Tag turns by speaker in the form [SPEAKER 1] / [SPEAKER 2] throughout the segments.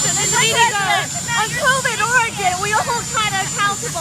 [SPEAKER 1] On COVID, Oregon, we hold China accountable.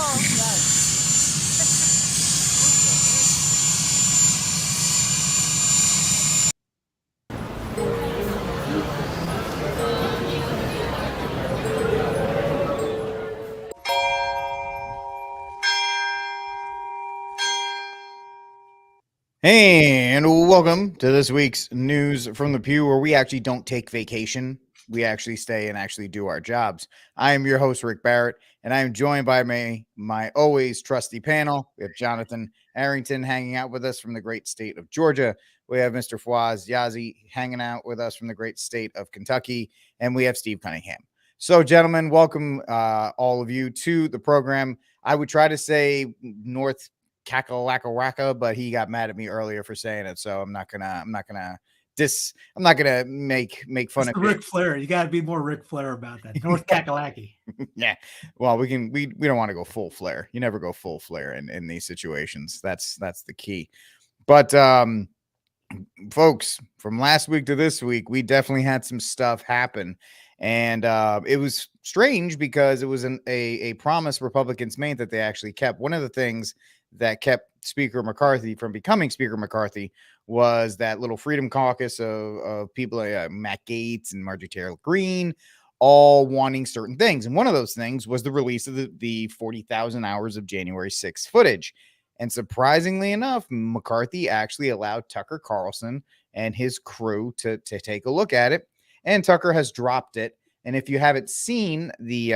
[SPEAKER 2] And welcome to this week's News from the Pew, where we actually don't take vacation. We actually stay and actually do our jobs. I am your host, Rick Barrett, and I am joined by my always trusty panel. We have Jonathan Arrington hanging out with us from the great state of Georgia. We have Mr. Fawaz Yazzie hanging out with us from the great state of Kentucky. And we have Steve Cunningham. So, gentlemen, welcome all of you to the program. I would try to say North Kakalaka, but he got mad at me earlier for saying it, so I'm not gonna make fun of
[SPEAKER 3] Ric Flair. You got to be more Ric Flair about that. North Kakalaki.
[SPEAKER 2] Yeah. Well, we don't want to go full Flair. You never go full Flair in these situations. That's the key. But folks, from last week to this week, we definitely had some stuff happen. And it was strange because it was a promise Republicans made that they actually kept. One of the things that kept Speaker McCarthy from becoming Speaker McCarthy was that little Freedom Caucus of people like Matt Gaetz and Marjorie Taylor Greene, all wanting certain things. And one of those things was the release of the 40,000 hours of January 6th footage. And surprisingly enough, McCarthy actually allowed Tucker Carlson and his crew to take a look at it. And Tucker has dropped it. And if you haven't seen these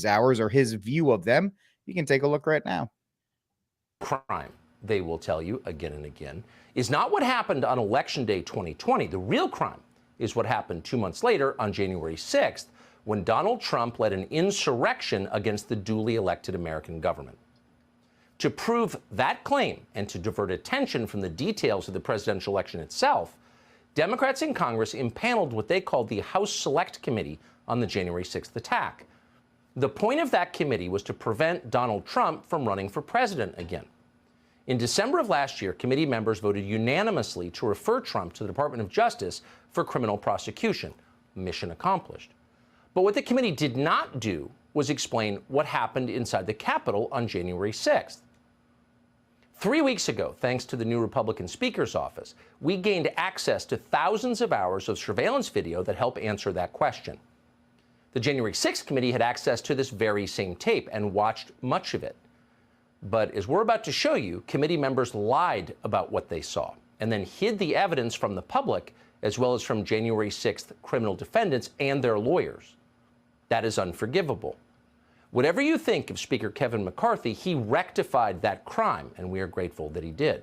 [SPEAKER 2] hours or his view of them, you can take a look right now.
[SPEAKER 4] Crime, they will tell you again and again, is not what happened on Election Day 2020. The real crime is what happened 2 months later on January 6th, when Donald Trump led an insurrection against the duly elected American government. To prove that claim and to divert attention from the details of the presidential election itself, Democrats in Congress impaneled what they called the House Select Committee on the January 6th attack. The point of that committee was to prevent Donald Trump from running for president again. In December of last year, committee members voted unanimously to refer Trump to the Department of Justice for criminal prosecution. Mission accomplished. But what the committee did not do was explain what happened inside the Capitol on January 6th. 3 weeks ago, thanks to the new Republican Speaker's office, we gained access to thousands of hours of surveillance video that help answer that question. The January 6th committee had access to this very same tape and watched much of it. But as we're about to show you, committee members lied about what they saw and then hid the evidence from the public as well as from January 6th criminal defendants and their lawyers. That is unforgivable. Whatever you think of Speaker Kevin McCarthy, he rectified that crime, and we are grateful that he did.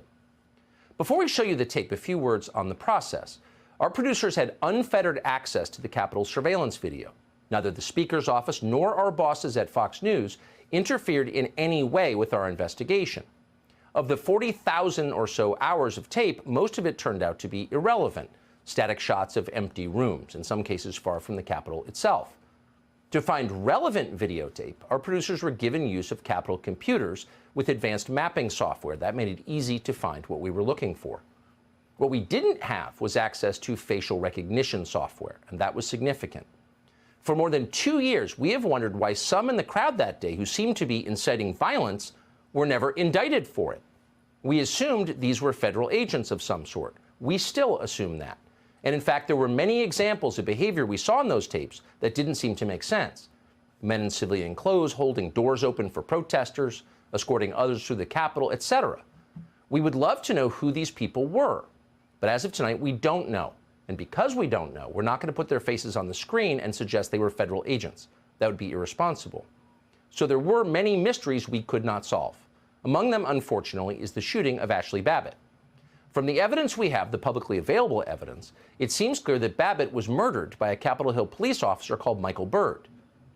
[SPEAKER 4] Before we show you the tape, a few words on the process. Our producers had unfettered access to the Capitol surveillance video. Neither the Speaker's office nor our bosses at Fox News interfered in any way with our investigation. Of the 40,000 or so hours of tape, most of it turned out to be irrelevant, static shots of empty rooms, in some cases far from the Capitol itself. To find relevant videotape, our producers were given use of Capitol computers with advanced mapping software. That made it easy to find what we were looking for. What we didn't have was access to facial recognition software, and that was significant. For more than 2 years, we have wondered why some in the crowd that day who seemed to be inciting violence were never indicted for it. We assumed these were federal agents of some sort. We still assume that. And in fact, there were many examples of behavior we saw in those tapes that didn't seem to make sense. Men in civilian clothes holding doors open for protesters, escorting others through the Capitol, etc. We would love to know who these people were. But as of tonight, we don't know. And because we don't know, we're not going to put their faces on the screen and suggest they were federal agents. That would be irresponsible. So there were many mysteries we could not solve. Among them, unfortunately, is the shooting of Ashley Babbitt. From the evidence we have, the publicly available evidence, it seems clear that Babbitt was murdered by a Capitol Hill police officer called Michael Byrd.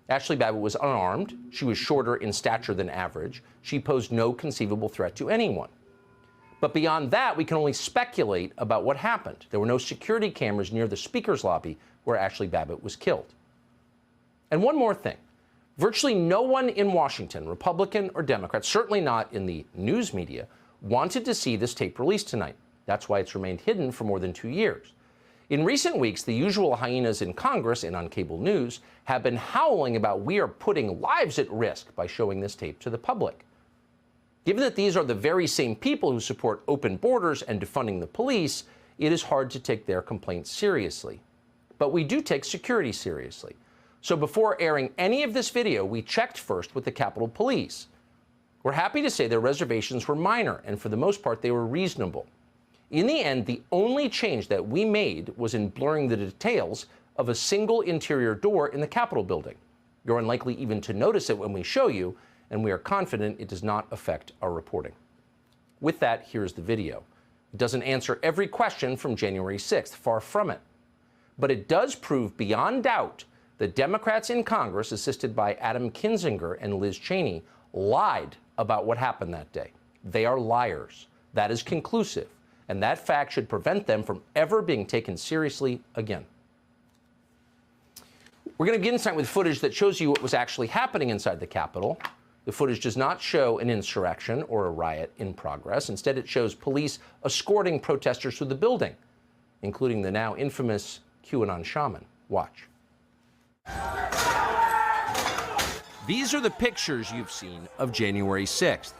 [SPEAKER 4] Ashley Babbitt was unarmed. She was shorter in stature than average. She posed no conceivable threat to anyone. But beyond that, we can only speculate about what happened. There were no security cameras near the Speaker's lobby where Ashley Babbitt was killed. And one more thing. Virtually no one in Washington, Republican or Democrat, certainly not in the news media, wanted to see this tape released tonight. That's why it's remained hidden for more than 2 years. In recent weeks, the usual hyenas in Congress and on cable news have been howling about we are putting lives at risk by showing this tape to the public. Given that these are the very same people who support open borders and defunding the police, it is hard to take their complaints seriously. But we do take security seriously. So before airing any of this video, we checked first with the Capitol Police. We're happy to say their reservations were minor, and for the most part, they were reasonable. In the end, the only change that we made was in blurring the details of a single interior door in the Capitol building. You're unlikely even to notice it when we show you, and we are confident it does not affect our reporting. With that, here's the video. It doesn't answer every question from January 6th, far from it. But it does prove beyond doubt that Democrats in Congress, assisted by Adam Kinzinger and Liz Cheney, lied about what happened that day. They are liars. That is conclusive, and that fact should prevent them from ever being taken seriously again. We're going to begin tonight with footage that shows you what was actually happening inside the Capitol. The footage does not show an insurrection or a riot in progress. Instead, it shows police escorting protesters through the building, including the now infamous QAnon shaman. Watch. These are the pictures you've seen of January 6th.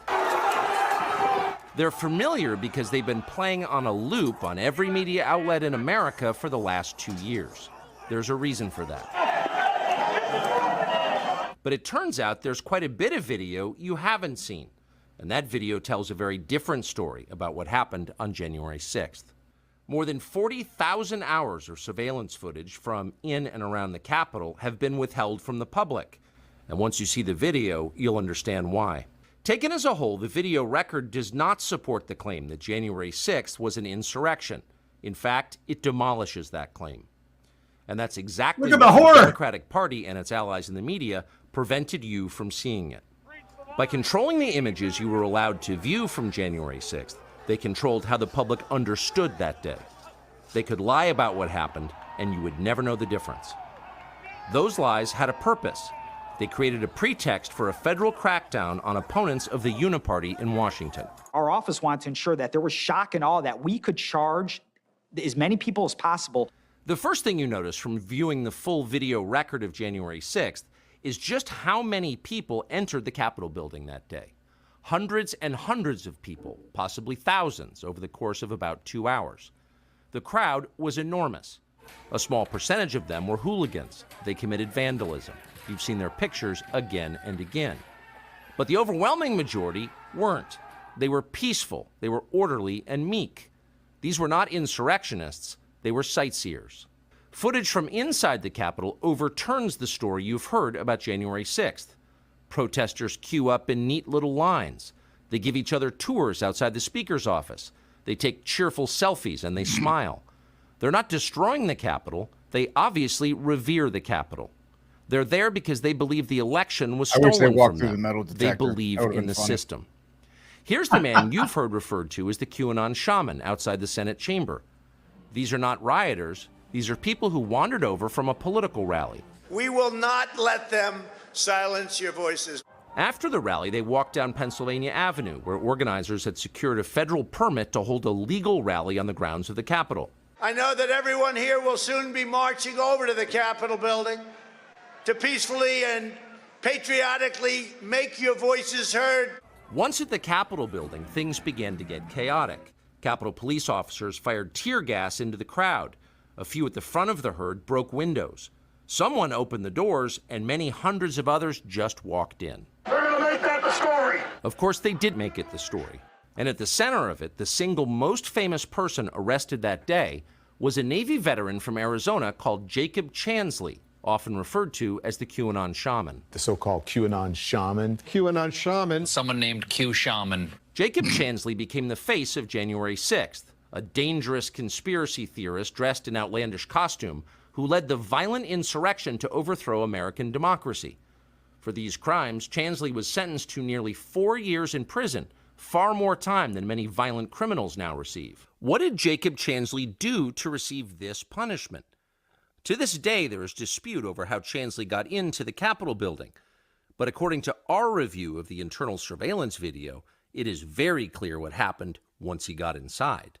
[SPEAKER 4] They're familiar because they've been playing on a loop on every media outlet in America for the last 2 years. There's a reason for that. But it turns out there's quite a bit of video you haven't seen. And that video tells a very different story about what happened on January 6th. More than 40,000 hours of surveillance footage from in and around the Capitol have been withheld from the public. And once you see the video, you'll understand why. Taken as a whole, the video record does not support the claim that January 6th was an insurrection. In fact, it demolishes that claim. And that's exactly what the Democratic Party and its allies in the media prevented you from seeing it. By controlling the images you were allowed to view from January 6th, they controlled how the public understood that day. They could lie about what happened, and you would never know the difference. Those lies had a purpose. They created a pretext for a federal crackdown on opponents of the Uniparty in Washington.
[SPEAKER 5] Our office wanted to ensure that there was shock and awe, that we could charge as many people as possible.
[SPEAKER 4] The first thing you notice from viewing the full video record of January 6th is just how many people entered the Capitol building that day. Hundreds and hundreds of people, possibly thousands, over the course of about 2 hours. The crowd was enormous. A small percentage of them were hooligans. They committed vandalism. You've seen their pictures again and again. But the overwhelming majority weren't. They were peaceful. They were orderly and meek. These were not insurrectionists. They were sightseers. Footage from inside the Capitol overturns the story you've heard about January 6th. Protesters queue up in neat little lines. They give each other tours outside the Speaker's office. They take cheerful selfies and they smile. They're not destroying the Capitol. They obviously revere the Capitol. They're there because they believe the election was stolen from them. They believe in the system. Here's the man you've heard referred to as the QAnon shaman outside the Senate chamber. These are not rioters. These are people who wandered over from a political rally.
[SPEAKER 6] We will not let them silence your voices.
[SPEAKER 4] After the rally, they walked down Pennsylvania Avenue, where organizers had secured a federal permit to hold a legal rally on the grounds of the Capitol.
[SPEAKER 6] I know that everyone here will soon be marching over to the Capitol building to peacefully and patriotically make your voices heard.
[SPEAKER 4] Once at the Capitol building, things began to get chaotic. Capitol police officers fired tear gas into the crowd. A few at the front of the herd broke windows. Someone opened the doors, and many hundreds of others just walked in.
[SPEAKER 6] They're going to make that the story.
[SPEAKER 4] Of course, they did make it the story. And at the center of it, the single most famous person arrested that day was a Navy veteran from Arizona called Jacob Chansley, often referred to as the QAnon shaman.
[SPEAKER 7] The so-called QAnon shaman. QAnon shaman.
[SPEAKER 8] Someone named Q Shaman.
[SPEAKER 4] Jacob Chansley became the face of January 6th, a dangerous conspiracy theorist dressed in outlandish costume who led the violent insurrection to overthrow American democracy. For these crimes, Chansley was sentenced to nearly 4 years in prison, far more time than many violent criminals now receive. What did Jacob Chansley do to receive this punishment? To this day, there is dispute over how Chansley got into the Capitol building. But according to our review of the internal surveillance video, it is very clear what happened once he got inside.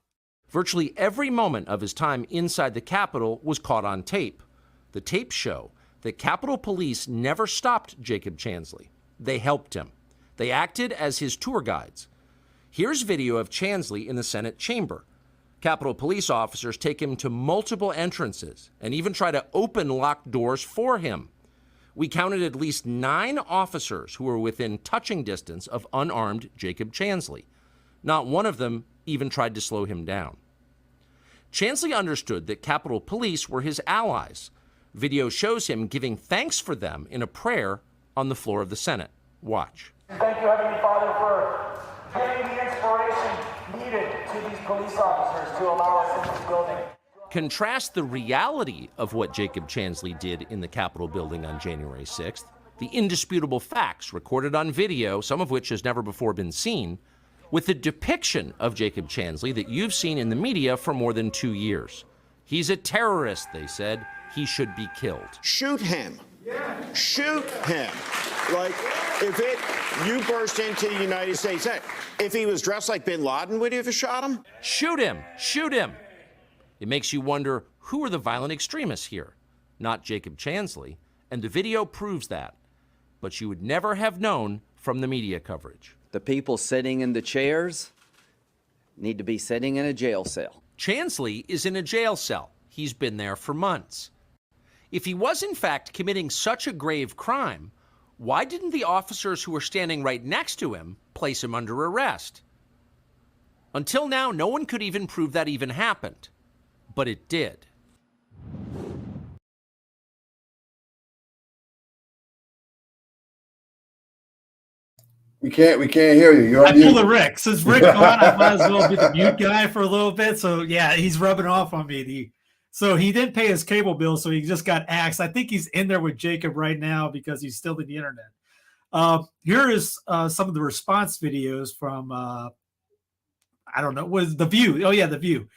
[SPEAKER 4] Virtually every moment of his time inside the Capitol was caught on tape. The tapes show that Capitol Police never stopped Jacob Chansley. They helped him. They acted as his tour guides. Here's video of Chansley in the Senate chamber. Capitol Police officers take him to multiple entrances and even try to open locked doors for him. We counted at least 9 officers who were within touching distance of unarmed Jacob Chansley. Not one of them even tried to slow him down. Chansley understood that Capitol Police were his allies. Video shows him giving thanks for them in a prayer on the floor of the Senate. Watch.
[SPEAKER 9] Thank you, Heavenly Father, for giving the inspiration needed to these police officers to allow us in this building.
[SPEAKER 4] Contrast the reality of what Jacob Chansley did in the Capitol building on January 6th, the indisputable facts recorded on video, some of which has never before been seen, with the depiction of Jacob Chansley that you've seen in the media for more than 2 years. He's a terrorist, they said. He should be killed.
[SPEAKER 10] Shoot him. Shoot him. Like, you burst into the United States, if he was dressed like bin Laden, would you have shot him?
[SPEAKER 4] Shoot him. Shoot him. It makes you wonder, who are the violent extremists here? Not Jacob Chansley, and the video proves that. But you would never have known from the media coverage.
[SPEAKER 11] The people sitting in the chairs need to be sitting in a jail cell.
[SPEAKER 4] Chansley is in a jail cell. He's been there for months. If he was in fact committing such a grave crime, why didn't the officers who were standing right next to him place him under arrest? Until now, no one could even prove that even happened. But it did.
[SPEAKER 12] We can't hear you. You're
[SPEAKER 3] I
[SPEAKER 12] on mute.
[SPEAKER 3] pulled a Rick. Since Rick's gone, I might as well be the mute guy for a little bit. So yeah, he's rubbing off on me. So he didn't pay his cable bill, so he just got axed. I think he's in there with Jacob right now because he's still in the internet. Here is some of the response videos from I don't know, was The View. Oh yeah, The View.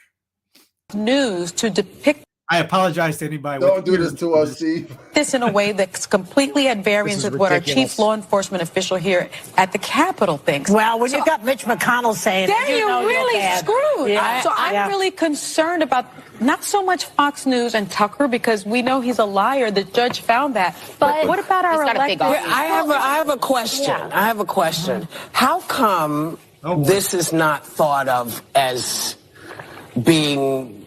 [SPEAKER 13] News to depict.
[SPEAKER 3] I apologize to anybody.
[SPEAKER 12] Don't do this to us, Steve.
[SPEAKER 13] This in a way that's completely at variance with what our chief law enforcement official here at the Capitol thinks.
[SPEAKER 1] Well, when you got Mitch McConnell saying,
[SPEAKER 13] then you're really screwed.
[SPEAKER 1] Yeah.
[SPEAKER 13] So I'm really concerned about not so much Fox News and Tucker, because we know he's a liar. The judge found that. But what about our elected?
[SPEAKER 14] I have a question.
[SPEAKER 13] Yeah.
[SPEAKER 14] I have a question. How come this is not thought of as being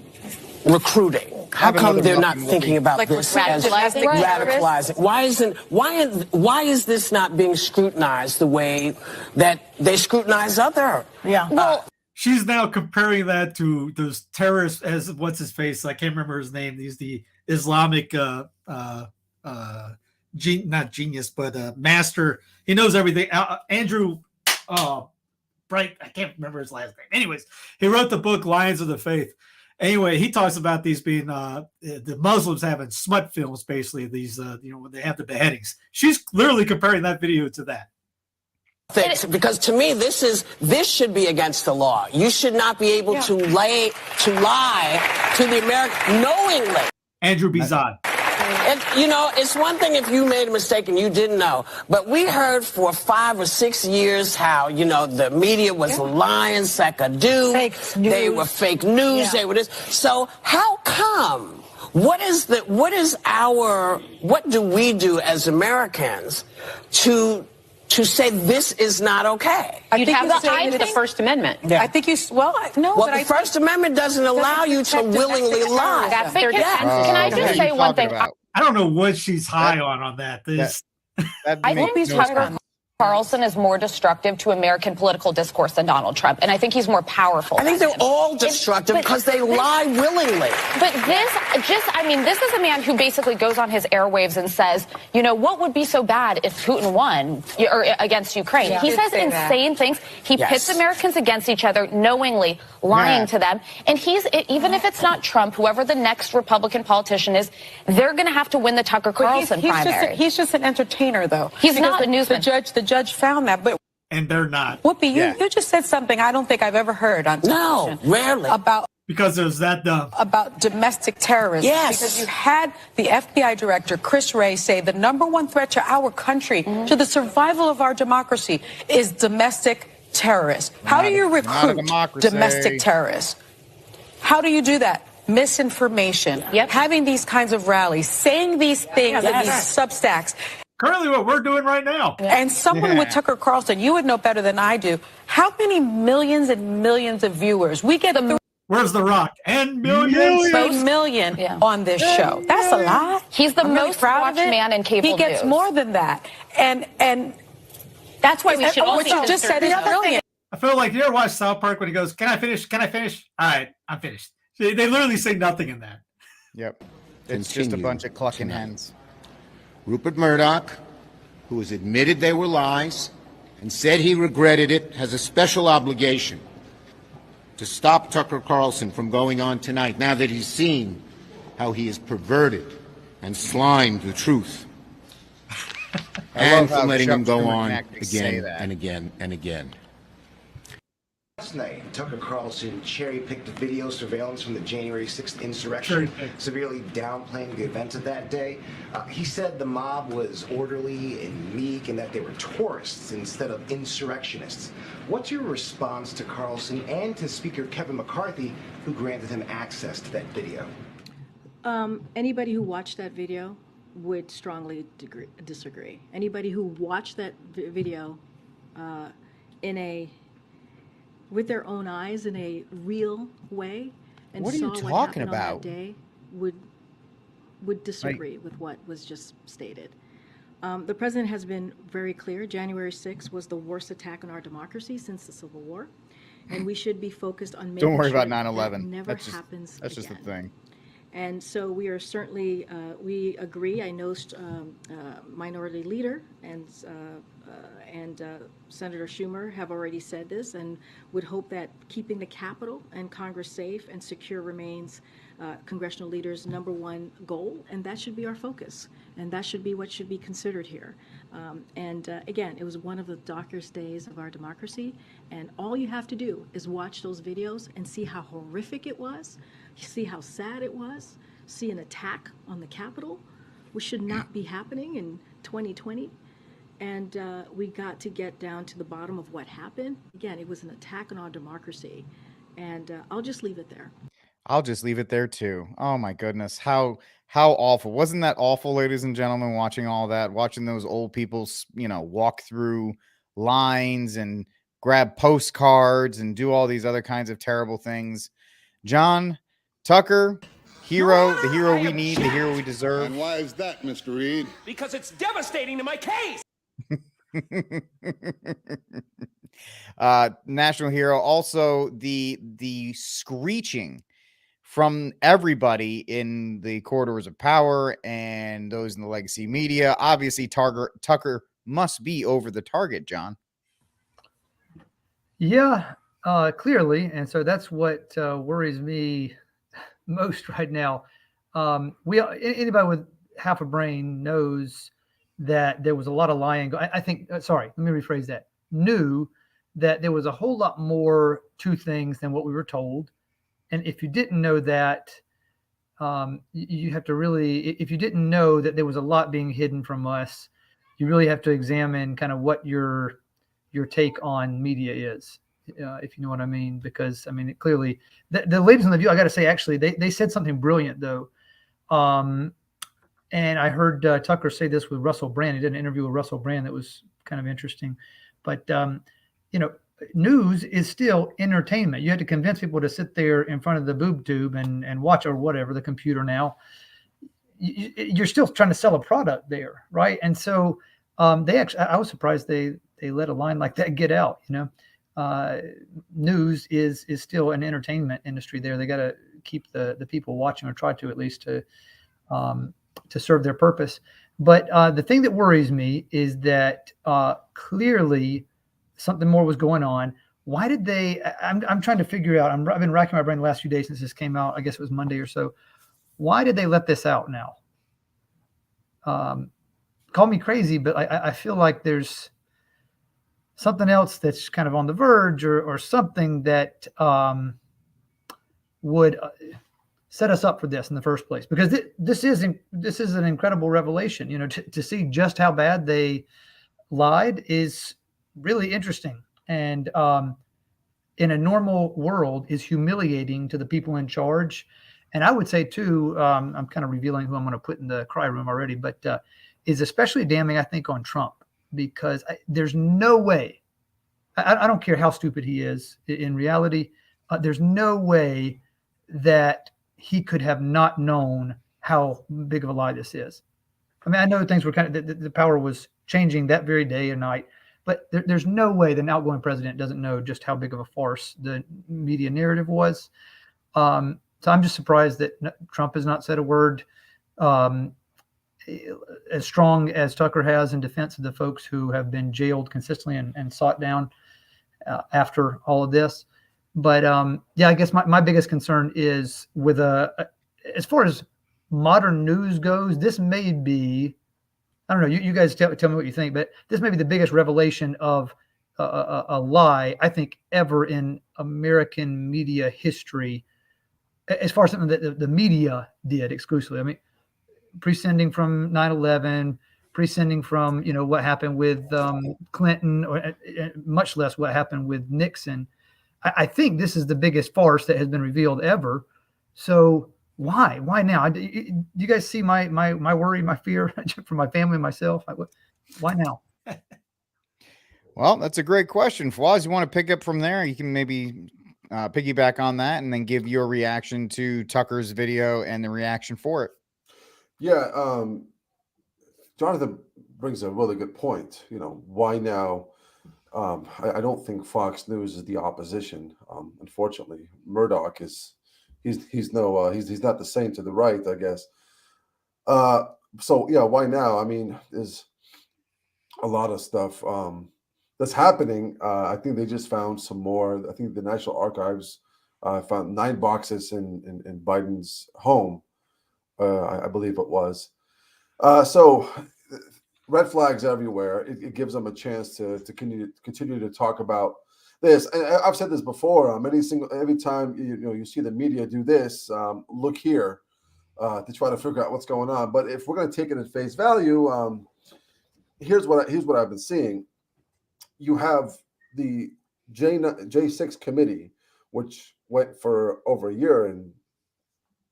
[SPEAKER 14] recruiting? How come they're not thinking about this as radicalizing? Why is this not being scrutinized the way that they scrutinize other?
[SPEAKER 3] Yeah. Well, she's now comparing that to those terrorists, as what's his face? I can't remember his name. He's the Islamic not genius, but master. He knows everything. Andrew Bright. I can't remember his last name. Anyways, he wrote the book Lions of the Faith. Anyway, he talks about these being the Muslims having smut films, basically, these, when they have the beheadings. She's literally comparing that video to that.
[SPEAKER 14] Because to me, this should be against the law. You should not be able to lie to the American knowingly.
[SPEAKER 3] Andrew Bizod.
[SPEAKER 14] It's one thing if you made a mistake and you didn't know, but we heard for 5 or 6 years how, the media was lying, sackadoo, they were fake news, they were this. So how come? What do we do as Americans to say this is not okay?
[SPEAKER 13] You'd have to say the First Amendment. Yeah. I think
[SPEAKER 14] the First Amendment doesn't allow you to willingly lie.
[SPEAKER 13] That's their defense. Can I just say one thing?
[SPEAKER 3] I don't know what she's high on that.
[SPEAKER 15] I think Tucker Carlson is more destructive to American political discourse than Donald Trump, and I think he's more powerful.
[SPEAKER 14] I think they're all destructive because they lie willingly.
[SPEAKER 15] But this is a man who basically goes on his airwaves and says, what would be so bad if Putin won against Ukraine? Yeah, he says insane things. He pits Americans against each other, knowingly lying to them. And even if it's not Trump, whoever the next Republican politician is, they're going to have to win the Tucker Carlson primary.
[SPEAKER 13] He's just an entertainer, though.
[SPEAKER 15] He's not the newsman.
[SPEAKER 13] The judge found that, but
[SPEAKER 3] and they're not.
[SPEAKER 13] Whoopi, you just said something I don't think I've ever heard on television.
[SPEAKER 14] No, rarely.
[SPEAKER 3] Because it was that dumb.
[SPEAKER 13] About domestic terrorism.
[SPEAKER 14] Yes.
[SPEAKER 13] Because you had the FBI director, Chris Wray, say the number one threat to our country, to the survival of our democracy, is domestic terrorists. How do you recruit domestic terrorists? How do you do that? Misinformation. Yep. Having these kinds of rallies, saying these things in these substacks.
[SPEAKER 3] Currently what we're doing right now.
[SPEAKER 13] And someone with Tucker Carlson, you would know better than I do, how many millions and millions of viewers? We get
[SPEAKER 3] Where's The Rock? And millions.
[SPEAKER 13] 3 million on this show. That's a lot.
[SPEAKER 15] He's the
[SPEAKER 13] I'm
[SPEAKER 15] most
[SPEAKER 13] really
[SPEAKER 15] watched man in cable
[SPEAKER 13] He gets
[SPEAKER 15] news.
[SPEAKER 13] more than that. And
[SPEAKER 15] that's why we should all
[SPEAKER 13] what you just said is brilliant.
[SPEAKER 3] I feel like you ever watch South Park when he goes, "Can I finish? Can I finish?" All right, I'm finished. They literally say nothing in that.
[SPEAKER 2] Yep. It's just a bunch of clucking hens.
[SPEAKER 16] Rupert Murdoch, who has admitted they were lies and said he regretted it, has a special obligation to stop Tucker Carlson from going on tonight now that he's seen how he has perverted and slimed the truth. And from letting him go on again and again and again.
[SPEAKER 17] Last night, Tucker Carlson cherry-picked video surveillance from the January 6th insurrection, severely downplaying the events of that day. He said the mob was orderly and meek and that they were tourists instead of insurrectionists. What's your response to Carlson and to Speaker Kevin McCarthy, who granted him access to that video?
[SPEAKER 18] Anybody who watched that video would strongly disagree. Anybody who watched that video with their own eyes in a real way and
[SPEAKER 2] what are
[SPEAKER 18] saw
[SPEAKER 2] you
[SPEAKER 18] what
[SPEAKER 2] talking
[SPEAKER 18] happened
[SPEAKER 2] about?
[SPEAKER 18] on that day would disagree with what was just stated. The president has been very clear. January 6th was the worst attack on our democracy since the Civil War, and we should be focused on making
[SPEAKER 2] Don't worry
[SPEAKER 18] sure
[SPEAKER 2] about
[SPEAKER 18] that
[SPEAKER 2] 9/11.
[SPEAKER 18] never happens
[SPEAKER 2] That's just the
[SPEAKER 18] again.
[SPEAKER 2] thing.
[SPEAKER 18] And so we are certainly, we agree. I know Minority Leader and Senator Schumer have already said this and would hope that keeping the Capitol and Congress safe and secure remains congressional leaders' #1 goal, and that should be our focus. And that should be what should be considered here. Again, it was one of the darkest days of our democracy, and all you have to do is watch those videos and see how horrific it was, see how sad it was, see an attack on the Capitol, which should not be happening in 2020. And we got to get down to the bottom of what happened. Again, it was an attack on our democracy. And I'll just leave it there.
[SPEAKER 2] I'll just leave it there too. Oh my goodness. How awful. Wasn't that awful, ladies and gentlemen, watching all that, watching those old people, walk through lines and grab postcards and do all these other kinds of terrible things. John Tucker, the hero we need, the hero we deserve.
[SPEAKER 19] And why is that, Mr. Reed?
[SPEAKER 20] Because it's devastating to my case.
[SPEAKER 2] National hero. Also, the screeching from everybody in the corridors of power and those in the legacy media. Obviously, Tucker must be over the target, John.
[SPEAKER 21] Yeah, clearly. And so that's what worries me most right now. Anybody with half a brain knows that there was a lot of lying. I think, sorry, let me rephrase that. Knew that there was a whole lot more to things than what we were told. And if you didn't know that, you have to really, if you didn't know that there was a lot being hidden from us, you really have to examine kind of what your take on media is, if you know what I mean. Because, I mean, clearly, the ladies on the View, I got to say, actually, they said something brilliant, though. And I heard Tucker say this with Russell Brand. He did an interview with Russell Brand that was kind of interesting. But, news is still entertainment. You have to convince people to sit there in front of the boob tube and watch, or whatever, the computer now. You're still trying to sell a product there, right? And so I was surprised they let a line like that get out. News is still an entertainment industry there. They got to keep the people watching, or try to, at least, to serve their purpose. But the thing that worries me is that clearly something more was going on. Why did they? I'm trying to figure out. I've been racking my brain the last few days since this came out. I guess it was Monday or so. Why did they let this out now? Call me crazy, but I feel like there's something else that's kind of on the verge, or something that would set us up for this in the first place. Because this is an incredible revelation. To see just how bad they lied is really interesting. And in a normal world is humiliating to the people in charge. And I would say too, I'm kind of revealing who I'm going to put in the cry room already, but is especially damning, I think, on Trump, because there's no way, I don't care how stupid he is in reality, there's no way that he could have not known how big of a lie this is. I mean, I know things were kind of, the power was changing that very day and night, but there's no way the outgoing president doesn't know just how big of a farce the media narrative was. So I'm just surprised that Trump has not said a word as strong as Tucker has in defense of the folks who have been jailed consistently and sought down after all of this. But yeah, I guess my biggest concern is with as far as modern news goes, this may be, I don't know, you guys tell me what you think, but this may be the biggest revelation of a lie, I think, ever in American media history, as far as something that the media did exclusively. I mean, prescinding from 9/11, prescinding from, what happened with Clinton, or much less what happened with Nixon. I think this is the biggest farce that has been revealed ever. So why now? Do you guys see my worry, my fear for my family and myself? Why now?
[SPEAKER 2] Well, that's a great question. Fawaz, you want to pick up from there? You can maybe piggyback on that and then give your reaction to Tucker's video and the reaction for it.
[SPEAKER 19] Yeah, Jonathan brings a really good point. Why now? I don't think Fox News is the opposition. Unfortunately, Murdoch is. He's not the same to the right, I guess. So yeah, why now? I mean, there's a lot of stuff that's happening. I think they just found some more. I think the National Archives found 9 boxes in Biden's home. I believe it was. So red flags everywhere. It gives them a chance to continue to talk about this. And I've said this before. Every time you see the media do this, look here to try to figure out what's going on. But if we're going to take it at face value, here's what I've been seeing. You have the J6 committee, which went for over a year and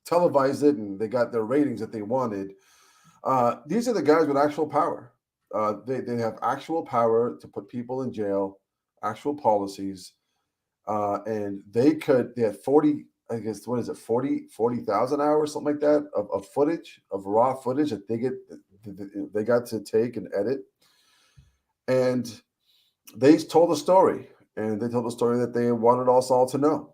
[SPEAKER 19] televised it, and they got their ratings that they wanted. These are the guys with actual power. They have actual power to put people in jail, actual policies, and they had 40, I guess, what is it, 40,000 hours, something like that, of footage, of raw footage that they got to take and edit. And they told a story, and they told a story that they wanted us all to know.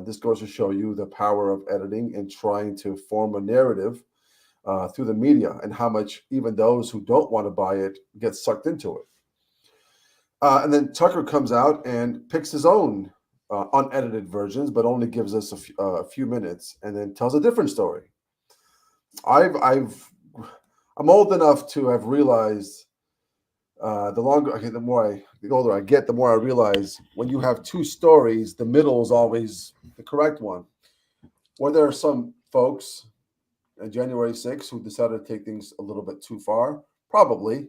[SPEAKER 19] This goes to show you the power of editing and trying to form a narrative through the media, and how much even those who don't want to buy it get sucked into it. And then Tucker comes out and picks his own unedited versions, but only gives us a few minutes, and then tells a different story. I'm old enough to have realized the older I get, the more I realize when you have 2 stories, the middle is always the correct one. Where there are some folks on January 6th who decided to take things a little bit too far, probably.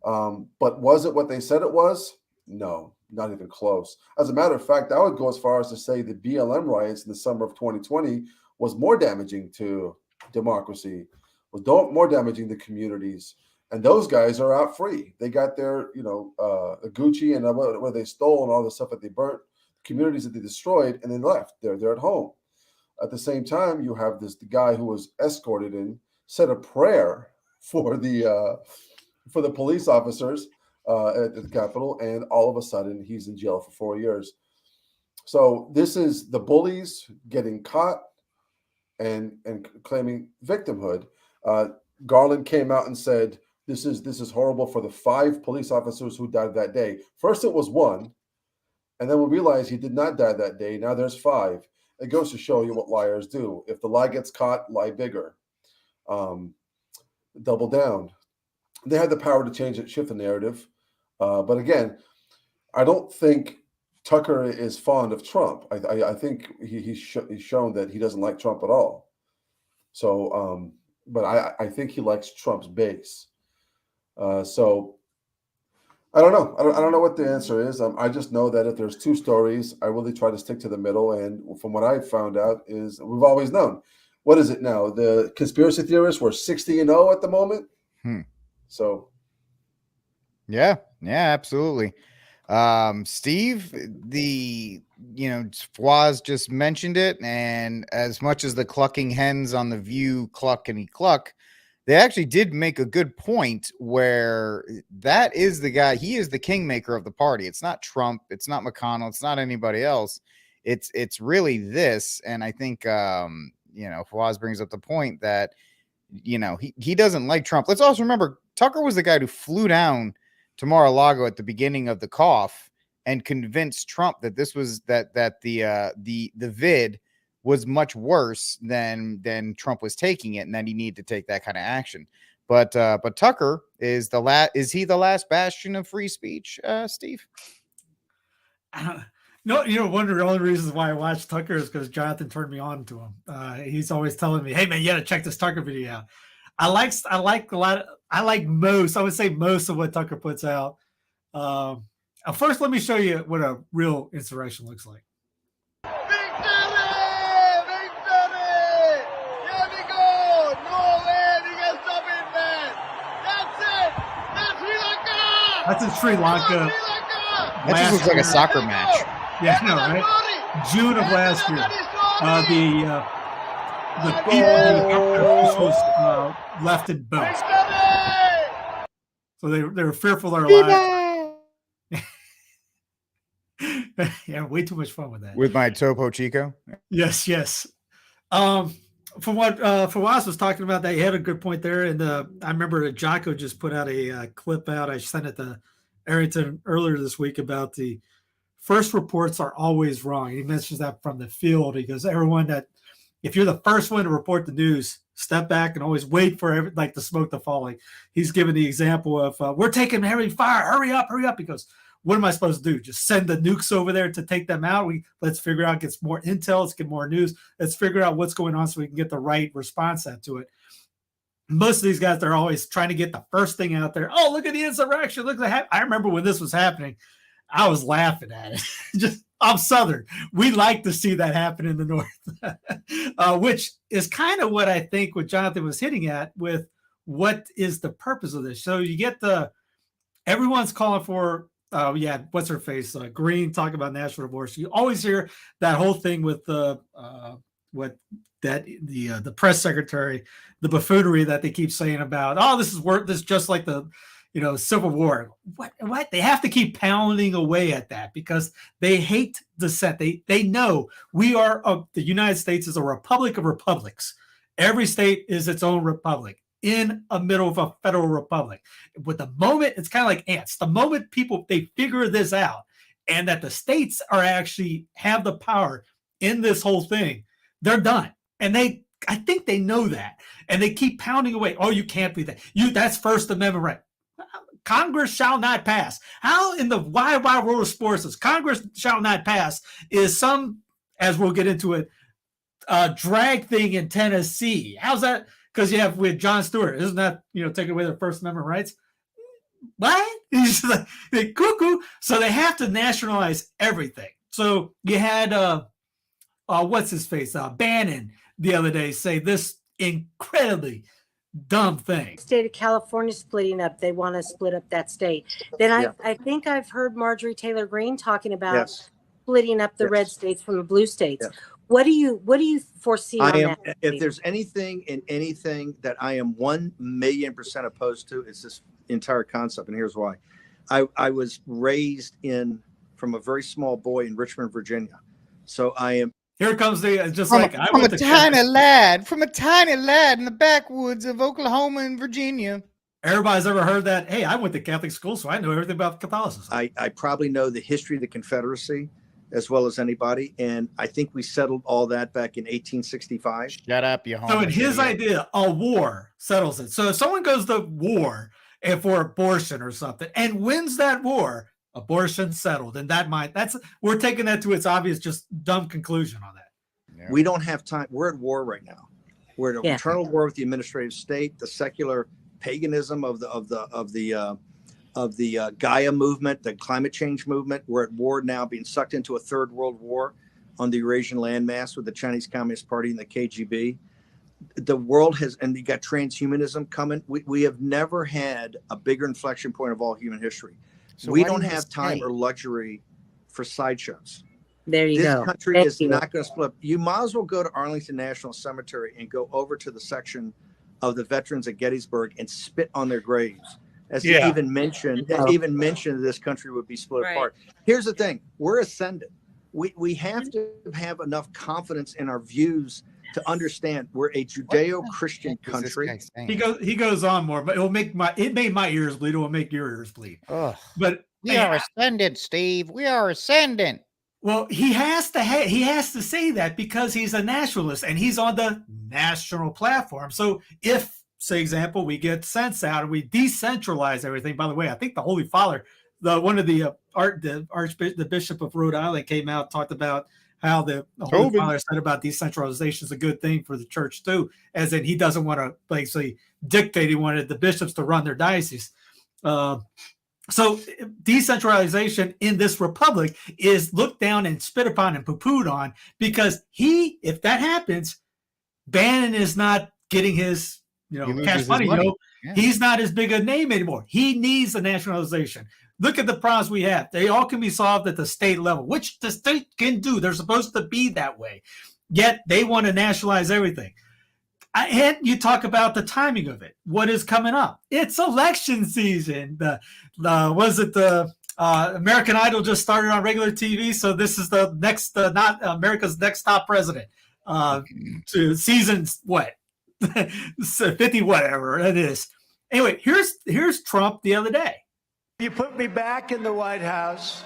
[SPEAKER 19] But was it what they said it was? No, not even close. As a matter of fact, I would go as far as to say the BLM riots in the summer of 2020 was more damaging to democracy, was more damaging to communities. And those guys are out free. They got their, Gucci and what they stole and all the stuff that they burnt, communities that they destroyed, and then left. They're at home. At the same time, you have the guy who was escorted in, said a prayer for the police officers at the Capitol, and all of a sudden he's in jail for 4 years. So this is the bullies getting caught and claiming victimhood. Garland came out and said, This is horrible for the 5 police officers who died that day. First it was 1, and then we realized he did not die that day. Now there's 5. It goes to show you what liars do. If the lie gets caught, lie bigger. Double down. They have the power to change it, shift the narrative. But again, I don't think Tucker is fond of Trump. I think he's shown that he doesn't like Trump at all. So, but I think he likes Trump's base. So I don't know. I don't know what the answer is. I just know that if there's two stories, I really try to stick to the middle. And from what I've found out is we've always known. What is it now? The conspiracy theorists were 60-0 at the moment. So,
[SPEAKER 2] yeah, absolutely. Steve, Fawaz just mentioned it, and as much as the clucking hens on the View cluckety cluck, they actually did make a good point where that is the guy. He is the kingmaker of the party. It's not Trump. It's not McConnell. It's not anybody else. It's really this. And I think, Fawaz brings up the point that, he doesn't like Trump. Let's also remember Tucker was the guy who flew down to Mar-a-Lago at the beginning of the cough and convinced Trump that this was that the vid was much worse than Trump was taking it, and that he needed to take that kind of action. But Tucker is is he the last bastion of free speech, Steve?
[SPEAKER 3] No, one of the only reasons why I watch Tucker is because Jonathan turned me on to him. He's always telling me, "Hey man, you got to check this Tucker video out." I like most. I would say most of what Tucker puts out. First, let me show you what a real insurrection looks like. That's in Sri Lanka.
[SPEAKER 2] That just looks like a soccer match.
[SPEAKER 3] Yeah, I know, right? June of last year. The officials left in boats. So they were fearful of their lives. Yeah, way too much fun with that.
[SPEAKER 2] With my Topo Chico?
[SPEAKER 3] Yes. From what Fawaz was talking about, that he had a good point there. And I remember that Jocko just put out a clip out. I sent it to Arrington earlier this week about the first reports are always wrong. He mentions that from the field. He goes, if you're the first one to report the news, step back and always wait for the smoke to fall. Like he's given the example of we're taking heavy fire. Hurry up. He goes, what am I supposed to do? Just send the nukes over there to take them out? Let's figure out, get more intel, let's get more news. Let's figure out what's going on so we can get the right response to it. Most of these guys, they're always trying to get the first thing out there. Oh, look at the insurrection. Look at that. I remember when this was happening, I was laughing at it. I'm Southern. We like to see that happen in the North, which is kind of what I think what Jonathan was hitting at with what is the purpose of this. So you get everyone's calling for, what's her face? Green talking about national divorce. You always hear that whole thing with the press secretary, the buffoonery that they keep saying about, this is just like the Civil War. What? They have to keep pounding away at that because they hate dissent. They know we are the United States is a republic of republics. Every state is its own republic in the middle of a federal republic. With the moment, it's kind of like ants. The moment they figure this out and that the states are actually have the power in this whole thing, they're done. And I think they know that. And they keep pounding away. Oh, you can't be that. That's First Amendment right. Congress shall not pass. How in the wide world of sports is Congress shall not pass is some, as we'll get into it, drag thing in Tennessee. How's that? Because you have with Jon Stewart, isn't that taking away their First Amendment rights? What? He's like cuckoo. So they have to nationalize everything. So you had what's his face, Bannon the other day say this incredibly dumb thing.
[SPEAKER 5] State of California splitting up. They want to split up that state. Then I think I've heard Marjorie Taylor Greene talking about splitting up the red states from the blue states. Yes. What do you foresee on that?
[SPEAKER 22] If there's anything that I am 1,000,000% opposed to, it's this entire concept, and here's why. I was raised from a very small boy in Richmond, Virginia. So I am.
[SPEAKER 3] Here comes from
[SPEAKER 2] a tiny lad in the backwoods of Oklahoma and Virginia.
[SPEAKER 3] Everybody's ever heard that? Hey, I went to Catholic school, so I know everything about Catholicism.
[SPEAKER 22] I probably know the history of the Confederacy as well as anybody, and I think we settled all that back in 1865.
[SPEAKER 2] Shut up, you homo.
[SPEAKER 3] So in his idea, a war settles it. So if someone goes to war for abortion or something and wins that war, abortion settled. And we're taking that to its obvious, just dumb conclusion on that.
[SPEAKER 22] Yeah. We don't have time. We're at war right now. We're at an eternal war with the administrative state, the secular paganism of the Gaia movement, the climate change movement. We're at war now, being sucked into a third world war on the Eurasian landmass with the Chinese Communist Party and the KGB. The world has, and you got transhumanism coming. We have never had a bigger inflection point of all human history.
[SPEAKER 2] So
[SPEAKER 22] we
[SPEAKER 2] why
[SPEAKER 22] don't
[SPEAKER 2] do you
[SPEAKER 22] have time
[SPEAKER 2] say-
[SPEAKER 22] or luxury for sideshows.
[SPEAKER 5] There you
[SPEAKER 22] This
[SPEAKER 5] go.
[SPEAKER 22] country
[SPEAKER 5] Thank
[SPEAKER 22] is
[SPEAKER 5] you.
[SPEAKER 22] not going to split up. You might as well go to Arlington National Cemetery and go over to the section of the veterans at Gettysburg and spit on their graves, as to even mention that this country would be split apart. Here's the thing: we're ascendant. We have to have enough confidence in our views to understand we're a Judeo-Christian country.
[SPEAKER 3] He goes on more, but it made my ears bleed. It will make your ears bleed.
[SPEAKER 2] Ugh.
[SPEAKER 3] But
[SPEAKER 2] We are ascendant, Steve. We are ascendant.
[SPEAKER 3] Well, he has to say that because he's a nationalist and he's on the national platform. So if, say, example, we get sense out and we decentralize everything. By the way, I think the Holy Father, the Bishop of Rhode Island came out and talked about how the Holy Father said about decentralization is a good thing for the church too, as in he doesn't want to basically dictate. He wanted the bishops to run their diocese. So decentralization in this republic is looked down and spit upon and poo-pooed on because if that happens, Bannon is not getting his, cash money. Yeah. He's not as big a name anymore. He needs the nationalization. Look at the problems we have. They all can be solved at the state level, which the state can do. They're supposed to be that way. Yet they want to nationalize everything. And you talk about the timing of it. What is coming up? It's election season. American Idol just started on regular TV, so this is the next, not America's Next Top President. To seasons what, 50 whatever it is. Anyway, here's Trump the other day.
[SPEAKER 6] You put me back in the White House.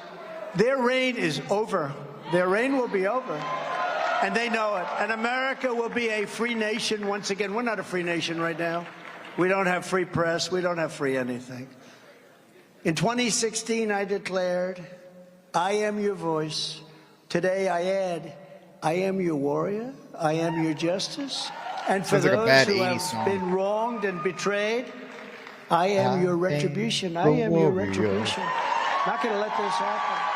[SPEAKER 6] Their reign is over. Their reign will be over. And they know it. And America will be a free nation once again. We're not a free nation right now. We don't have free press. We don't have free anything. In 2016, I declared, I am your voice. Today, I add, I am your warrior. I am your justice. And for those who have been wronged and betrayed, I am your retribution. I am your retribution. Not going to let this happen.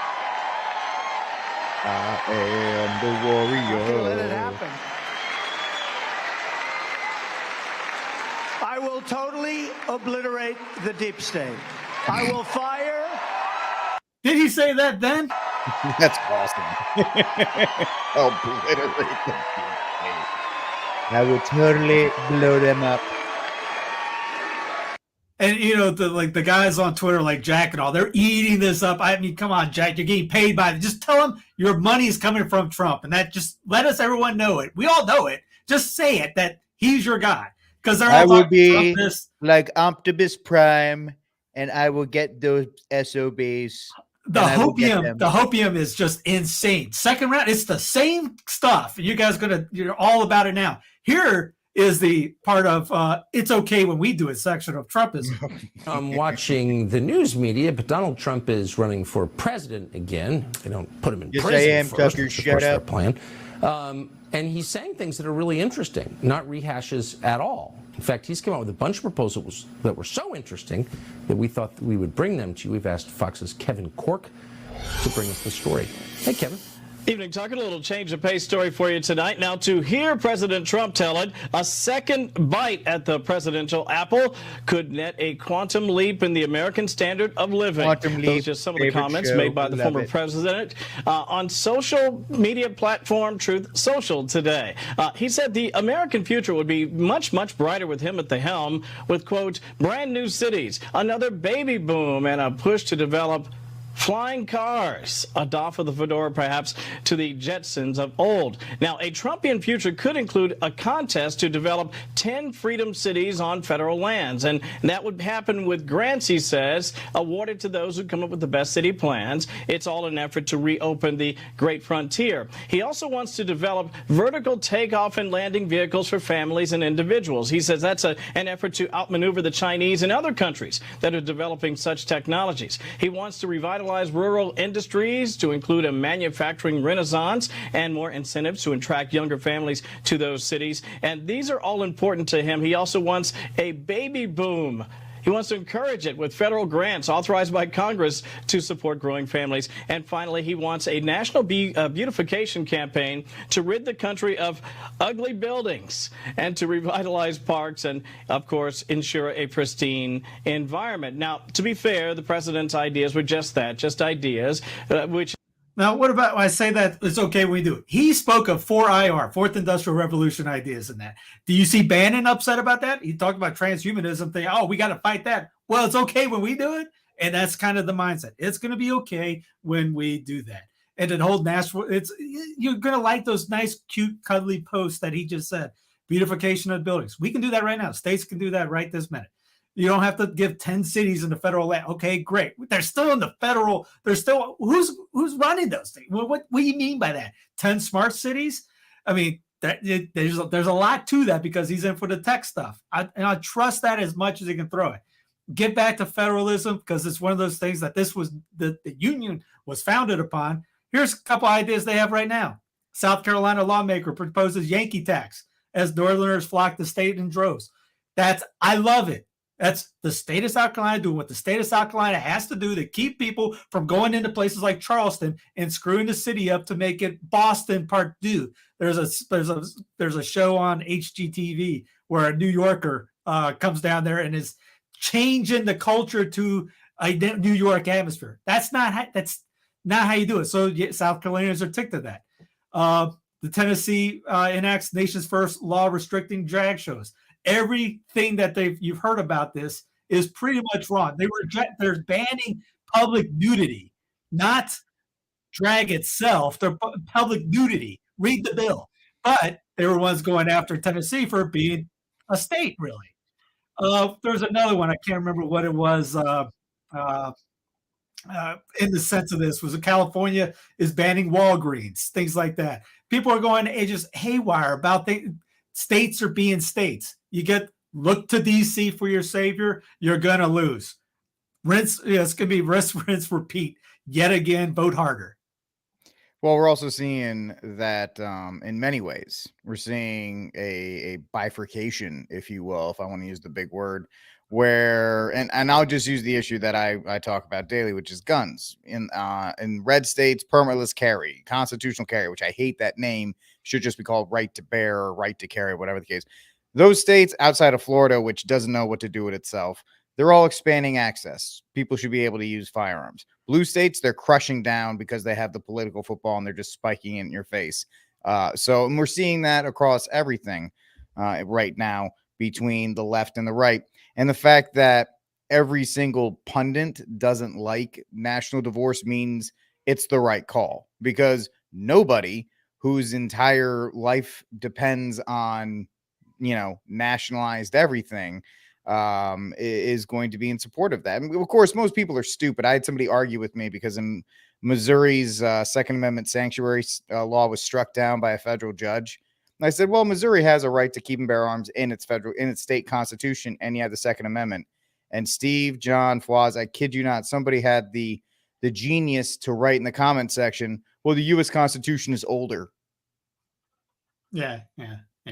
[SPEAKER 2] I am the warrior.
[SPEAKER 6] Let it happen. I will totally obliterate the deep state. I will fire.
[SPEAKER 3] Did he say that then?
[SPEAKER 2] That's awesome. Obliterate the deep state. I will totally blow them up.
[SPEAKER 3] And the guys on Twitter like Jack and all, they're eating this up. I mean, come on, Jack, you're getting paid by it. Just tell them your money's coming from Trump, and that just let everyone know it. We all know it. Just say it that he's your guy, because they're all.
[SPEAKER 2] I will be like Optimus Prime, and I will get those SOBs.
[SPEAKER 3] The hopium is just insane. Second round, it's the same stuff. You guys you're all about it now. Here is the part of it's okay when we do it section of Trumpism.
[SPEAKER 4] I'm watching the news media, but Donald Trump is running for president again. They don't put him in prison.
[SPEAKER 2] Yes, I am,
[SPEAKER 4] first,
[SPEAKER 2] Tucker.
[SPEAKER 4] which, of
[SPEAKER 2] Shut
[SPEAKER 4] course, their
[SPEAKER 2] up.
[SPEAKER 4] plan. And he's saying things that are really interesting, not rehashes at all. In fact, he's come out with a bunch of proposals that were so interesting that we thought that we would bring them to you. We've asked Fox's Kevin Corke to bring us the story. Hey, Kevin.
[SPEAKER 7] Evening, Tucker. A little change of pace story for you tonight. Now, to hear President Trump tell it, a second bite at the presidential apple could net a quantum leap in the American standard of living.
[SPEAKER 2] Quantum leap.
[SPEAKER 7] Those are just some of the comments made by the former president on social media platform Truth Social today. He said the American future would be much, much brighter with him at the helm, with, quote, brand new cities, another baby boom, and a push to develop flying cars, a doff of the fedora perhaps to the Jetsons of old. Now, a Trumpian future could include a contest to develop 10 freedom cities on federal lands, and that would happen with grants, he says, awarded to those who come up with the best city plans. It's all an effort to reopen the great frontier. He also wants to develop vertical takeoff and landing vehicles for families and individuals. He says that's an effort to outmaneuver the Chinese and other countries that are developing such technologies. He wants to revitalize rural industries to include a manufacturing renaissance and more incentives to attract younger families to those cities. And these are all important to him. He also wants a baby boom. He wants to encourage it with federal grants authorized by Congress to support growing families. And finally, he wants a national beautification campaign to rid the country of ugly buildings and to revitalize parks and, of course, ensure a pristine environment. Now, to be fair, the president's ideas were just that, just ideas, which...
[SPEAKER 3] Now, what about when I say that it's okay when we do it? He spoke of 4IR, Fourth Industrial Revolution ideas in that. Do you see Bannon upset about that? He talked about transhumanism thing. Oh, we got to fight that. Well, it's okay when we do it. And that's kind of the mindset. It's going to be okay when we do that. And the whole national, you're going to like those nice, cute, cuddly posts that he just said. Beautification of buildings. We can do that right now. States can do that right this minute. You don't have to give 10 cities in the federal land. Okay, great. They're still in the federal. They're still who's running those things? What do you mean by that? 10 smart cities? I mean, there's a lot to that because he's in for the tech stuff. I trust that as much as he can throw it. Get back to federalism because it's one of those things that this was the union was founded upon. Here's a couple ideas they have right now. South Carolina lawmaker proposes Yankee tax as Northerners flock the state in droves. I love it. That's the state of South Carolina doing what the state of South Carolina has to do to keep people from going into places like Charleston and screwing the city up to make it Boston Part 2. There's a show on HGTV where a New Yorker comes down there and is changing the culture to a New York atmosphere. That's not how you do it. So South Carolinians are ticked at that. The Tennessee enacts nation's first law restricting drag shows. Everything that you've heard about this is pretty much wrong. They're banning public nudity, not drag itself. They're public nudity. Read the bill. But they were ones going after Tennessee for being a state, really. There's another one. I can't remember what it was. In the sense of this was California is banning Walgreens, things like that. People are going just haywire about states are being states. You look to DC for your savior, you're gonna lose. It's gonna be rinse, repeat. Yet again, vote harder.
[SPEAKER 2] Well, we're also seeing that in many ways, we're seeing a bifurcation, if you will, if I want to use the big word, where and I'll just use the issue that I talk about daily, which is guns. In red states, permitless carry, constitutional carry, which I hate that name, should just be called right to bear or right to carry, whatever the case. Those states outside of Florida, which doesn't know what to do with itself, they're all expanding access. People should be able to use firearms. Blue states, they're crushing down because they have the political football and they're just spiking it in your face. And we're seeing that across everything right now between the left and the right. And the fact that every single pundit doesn't like national divorce means it's the right call, because nobody whose entire life depends on, nationalized everything is going to be in support of that. And of course, most people are stupid. I had somebody argue with me because in Missouri's Second Amendment sanctuary law was struck down by a federal judge. And I said, well, Missouri has a right to keep and bear arms in its state constitution, and you have the Second Amendment. And Steve, John, Fawaz, I kid you not, somebody had the genius to write in the comment section, well, the U.S. Constitution is older.
[SPEAKER 3] Yeah.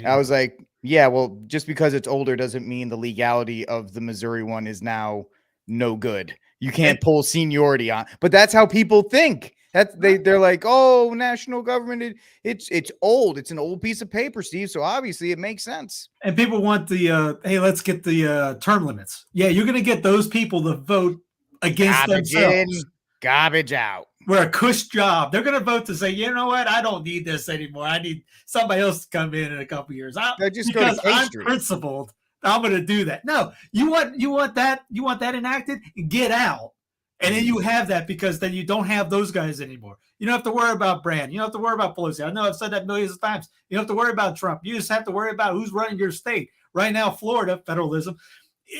[SPEAKER 2] I was like, yeah, well, just because it's older doesn't mean the legality of the Missouri one is now no good. You can't pull seniority on, but that's how people think. They're like, oh, national government, it's old. It's an old piece of paper, Steve. So obviously it makes sense.
[SPEAKER 3] And people want the hey, let's get the term limits. Yeah, you're going to get those people to vote against themselves.
[SPEAKER 2] Garbage out.
[SPEAKER 3] We're a cush job. They're going to vote to say, you know what? I don't need this anymore. I need somebody else to come in a couple years. Because I'm principled, I'm going to do that. No, you want that enacted? Get out. And then you have that, because then you don't have those guys anymore. You don't have to worry about Brand. You don't have to worry about Pelosi. I know I've said that millions of times. You don't have to worry about Trump. You just have to worry about who's running your state. Right now, Florida, federalism,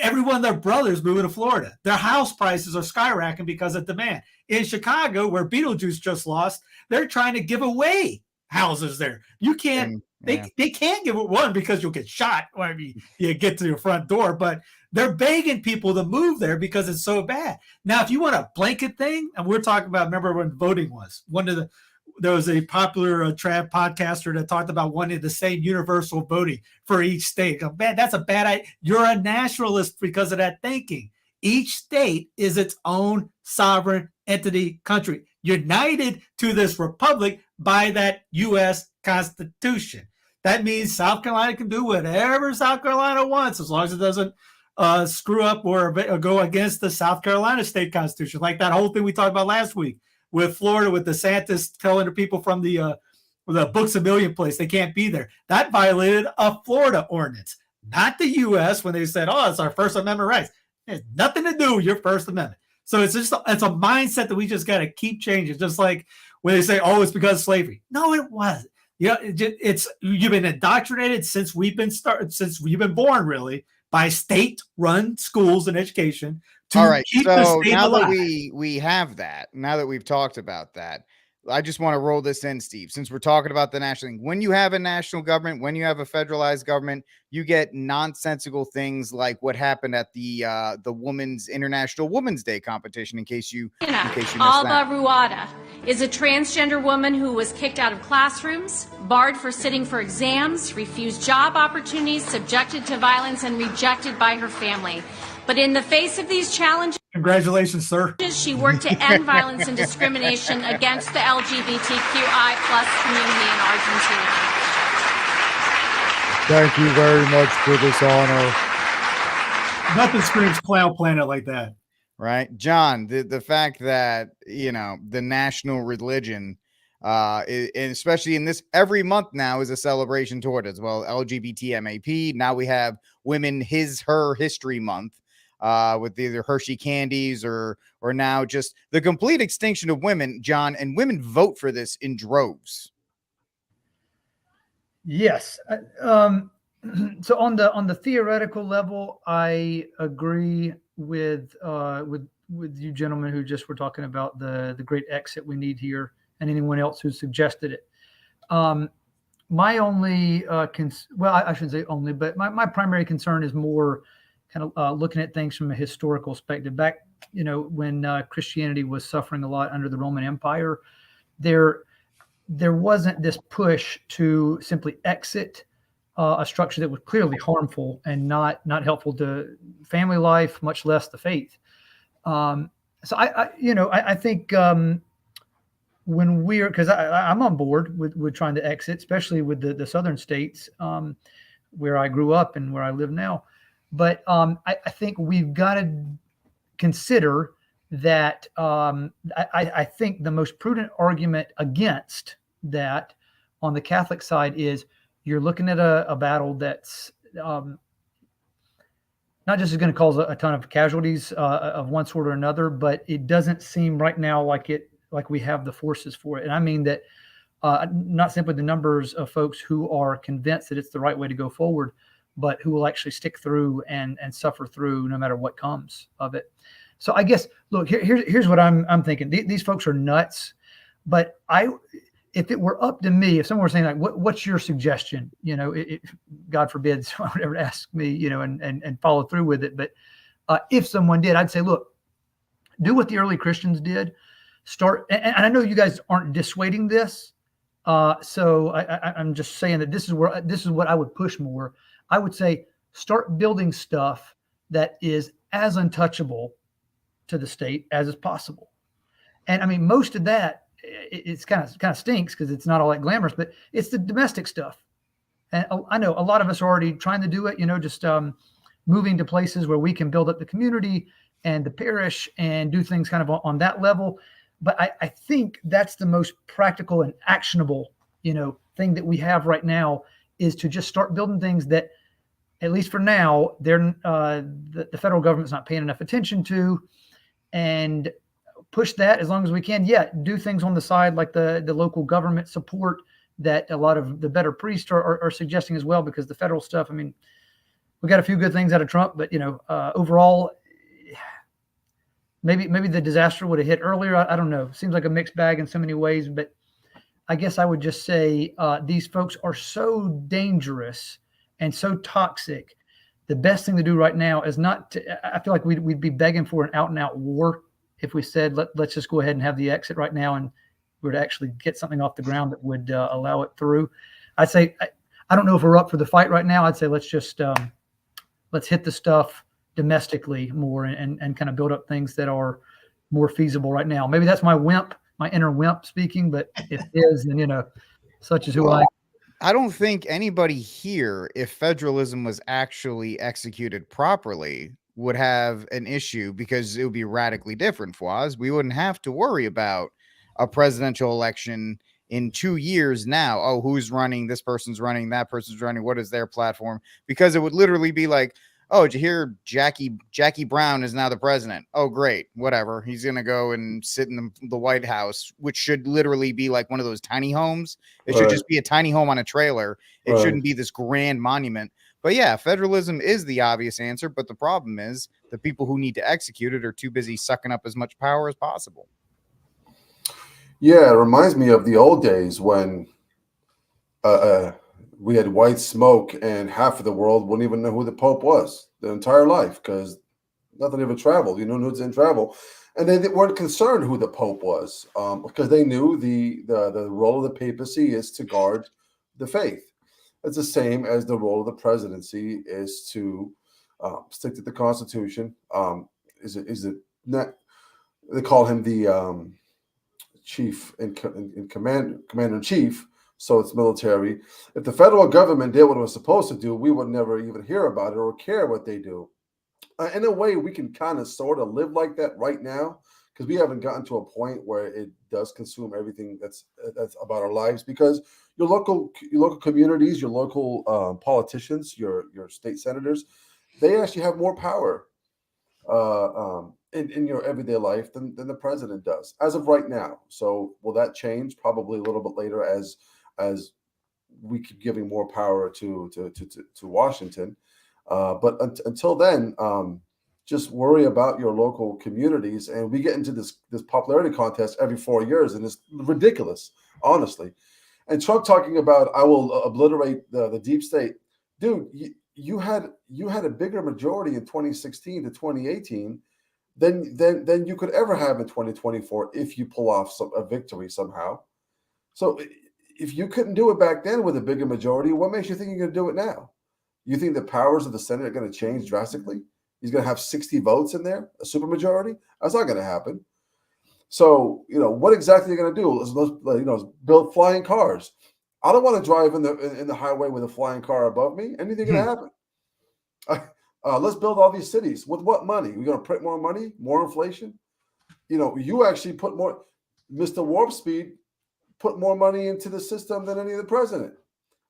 [SPEAKER 3] everyone, their brothers moving to Florida. Their house prices are skyrocketing because of demand. In Chicago, where Beetlejuice just lost, they're trying to give away houses there. You can't, they can't give it one because you'll get shot when you get to your front door, but they're begging people to move there because it's so bad. Now, if you want a blanket thing, and we're talking about, remember when voting was, there was a popular trad podcaster that talked about wanting the same universal voting for each state. Man, that's a bad idea. You're a nationalist because of that thinking. Each state is its own sovereign entity country, united to this republic by that U.S. Constitution. That means South Carolina can do whatever South Carolina wants as long as it doesn't screw up or go against the South Carolina state constitution, like that whole thing we talked about last week with Florida, with DeSantis telling the people from the Books a Million place they can't be there. That violated a Florida ordinance, not the U.S. when they said, "Oh, it's our First Amendment rights." It has nothing to do with your First Amendment. So it's a mindset that we just got to keep changing. Just like when they say, "Oh, it's because of slavery." No, it wasn't. Yeah, you've been indoctrinated since we've been born, really, by state-run schools and education.
[SPEAKER 2] All right. So now that we have that, now that we've talked about that, I just want to roll this in, Steve, since we're talking about the national thing. When you have a national government, when you have a federalized government, you get nonsensical things like what happened at the International Women's Day competition. In case you missed that.
[SPEAKER 1] Alba Ruada is a transgender woman who was kicked out of classrooms, barred for sitting for exams, refused job opportunities, subjected to violence, and rejected by her family. But in the face of these challenges,
[SPEAKER 3] congratulations, sir.
[SPEAKER 1] She worked to end violence and discrimination against the LGBTQI+ community in Argentina.
[SPEAKER 2] Thank you very much for this honor.
[SPEAKER 3] Nothing screams Clown Planet like that.
[SPEAKER 2] Right. John, the fact that, the national religion, and especially in this, every month now is a celebration toward it as well. LGBT MAP. Now we have Women Her History Month. With either Hershey candies or now just the complete extinction of women, John, and women vote for this in droves.
[SPEAKER 21] Yes. So on the theoretical level, I agree with you gentlemen who just were talking about the great exit we need here, and anyone else who suggested it. My only I shouldn't say only, but my primary concern is more kind of looking at things from a historical perspective. Back, when Christianity was suffering a lot under the Roman Empire, there wasn't this push to simply exit a structure that was clearly harmful and not helpful to family life, much less the faith. So I think when because I'm on board with trying to exit, especially with the southern states where I grew up and where I live now. But I think we've got to consider that I think the most prudent argument against that on the Catholic side is you're looking at a battle that's not just is going to cause a ton of casualties of one sort or another, but it doesn't seem right now like we have the forces for it. And I mean that not simply the numbers of folks who are convinced that it's the right way to go forward, but who will actually stick through and suffer through no matter what comes of it. So I guess, look, here's what I'm thinking. These folks are nuts, but if it were up to me, if someone were saying like, what's your suggestion? God forbid someone would ever ask me, and follow through with it. But if someone did, I'd say, look, do what the early Christians did. Start, and I know you guys aren't dissuading this. So I'm just saying that this is what I would push more. I would say start building stuff that is as untouchable to the state as is possible. And I mean, most of that, it's kind of stinks because it's not all that glamorous, but it's the domestic stuff. And I know a lot of us are already trying to do it, just moving to places where we can build up the community and the parish and do things kind of on that level. But I think that's the most practical and actionable, thing that we have right now is to just start building things that, at least for now, the federal government's not paying enough attention to, and push that as long as we can. Yeah, do things on the side like the local government support that a lot of the better priests are suggesting as well, because the federal stuff, I mean, we got a few good things out of Trump, but overall, maybe the disaster would have hit earlier. I don't know. Seems like a mixed bag in so many ways, but I guess I would just say these folks are so dangerous and so toxic. The best thing to do right now is not to, I feel like we'd be begging for an out and out war if we said, let's just go ahead and have the exit right now. And we were to actually get something off the ground that would allow it through. I'd say I don't know if we're up for the fight right now. I'd say let's just let's hit the stuff domestically more and kind of build up things that are more feasible right now. Maybe that's my inner wimp speaking, but if it is, then such is who I am.
[SPEAKER 2] I don't think anybody here, if federalism was actually executed properly, would have an issue, because it would be radically different for us. We wouldn't have to worry about a presidential election in 2 years now. Oh, who's running? This person's running, that person's running. What is their platform? Because it would literally be like, oh, did you hear Jackie Brown is now the president? Oh, great. Whatever. He's going to go and sit in the White House, which should literally be like one of those tiny homes. It should just be a tiny home on a trailer. It shouldn't be this grand monument. But yeah, federalism is the obvious answer. But the problem is the people who need to execute it are too busy sucking up as much power as possible.
[SPEAKER 19] Yeah, it reminds me of the old days when we had white smoke and half of the world wouldn't even know who the Pope was their entire life because nothing ever traveled. News didn't travel. And they weren't concerned who the Pope was because they knew the role of the papacy is to guard the faith. It's the same as the role of the presidency is to stick to the Constitution. Is it not? They call him the chief in commander-in-chief. So it's military. If the federal government did what it was supposed to do, we would never even hear about it or care what they do. In a way, we can kind of sort of live like that right now because we haven't gotten to a point where it does consume everything that's about our lives. Because your local communities, your local politicians, your state senators, they actually have more power in your everyday life than the president does as of right now. So will that change? Probably a little bit later as we keep giving more power to Washington. But until then, just worry about your local communities. And we get into this popularity contest every 4 years, and it's ridiculous, honestly. And Trump talking about, I will obliterate the deep state. Dude, you had a bigger majority in 2016 to 2018 than you could ever have in 2024 if you pull off a victory somehow. So if you couldn't do it back then with a bigger majority, what makes you think you're going to do it now? You think the powers of the Senate are going to change drastically? He's going to have 60 votes in there, a supermajority? That's not going to happen. So, what exactly are you going to do? Let's build flying cars. I don't want to drive in the highway with a flying car above me. Anything going to happen? Let's build all these cities. With what money? We're going to print more money, more inflation? You actually put more, Mr. Warp Speed put more money into the system than any of the president.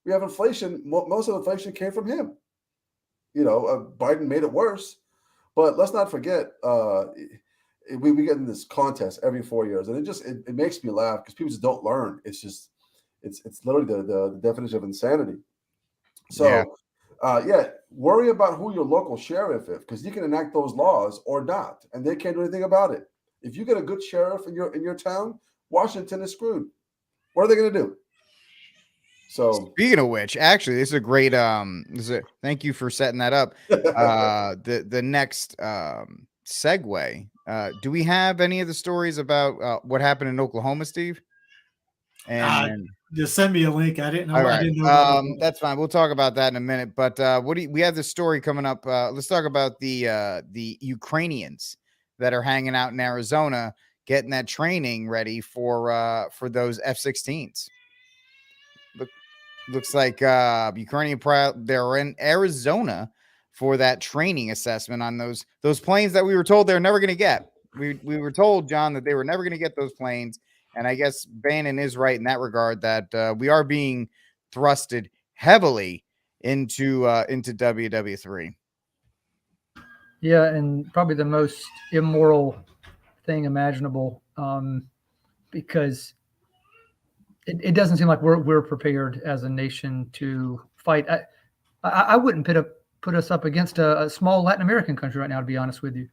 [SPEAKER 19] We have inflation. Most of the inflation came from him. Biden made it worse. But let's not forget, we get in this contest every 4 years, and it makes me laugh because people just don't learn. It's literally the definition of insanity. So, worry about who your local sheriff is, because you can enact those laws or not, and they can't do anything about it. If you get a good sheriff in your town, Washington is screwed. What are they going to do? So,
[SPEAKER 2] speaking of which, actually, this is a great. Thank you for setting that up. The next segue. Do we have any of the stories about what happened in Oklahoma, Steve? And
[SPEAKER 3] just send me a link. I didn't know.
[SPEAKER 2] All right.
[SPEAKER 3] I didn't know
[SPEAKER 2] that's fine. We'll talk about that in a minute. But we have this story coming up. Let's talk about the Ukrainians that are hanging out in Arizona, getting that training ready for those F-16s. Looks like Ukrainian they're in Arizona for that training assessment on those planes that we were told they're never going to get. We were told, John, that they were never going to get those planes. And I guess Bannon is right in that regard, that we are being thrusted heavily into WW3.
[SPEAKER 21] Yeah, and probably the most immoral thing imaginable, because it doesn't seem like we're prepared as a nation to fight. I wouldn't put us up against a small Latin American country right now, to be honest with you.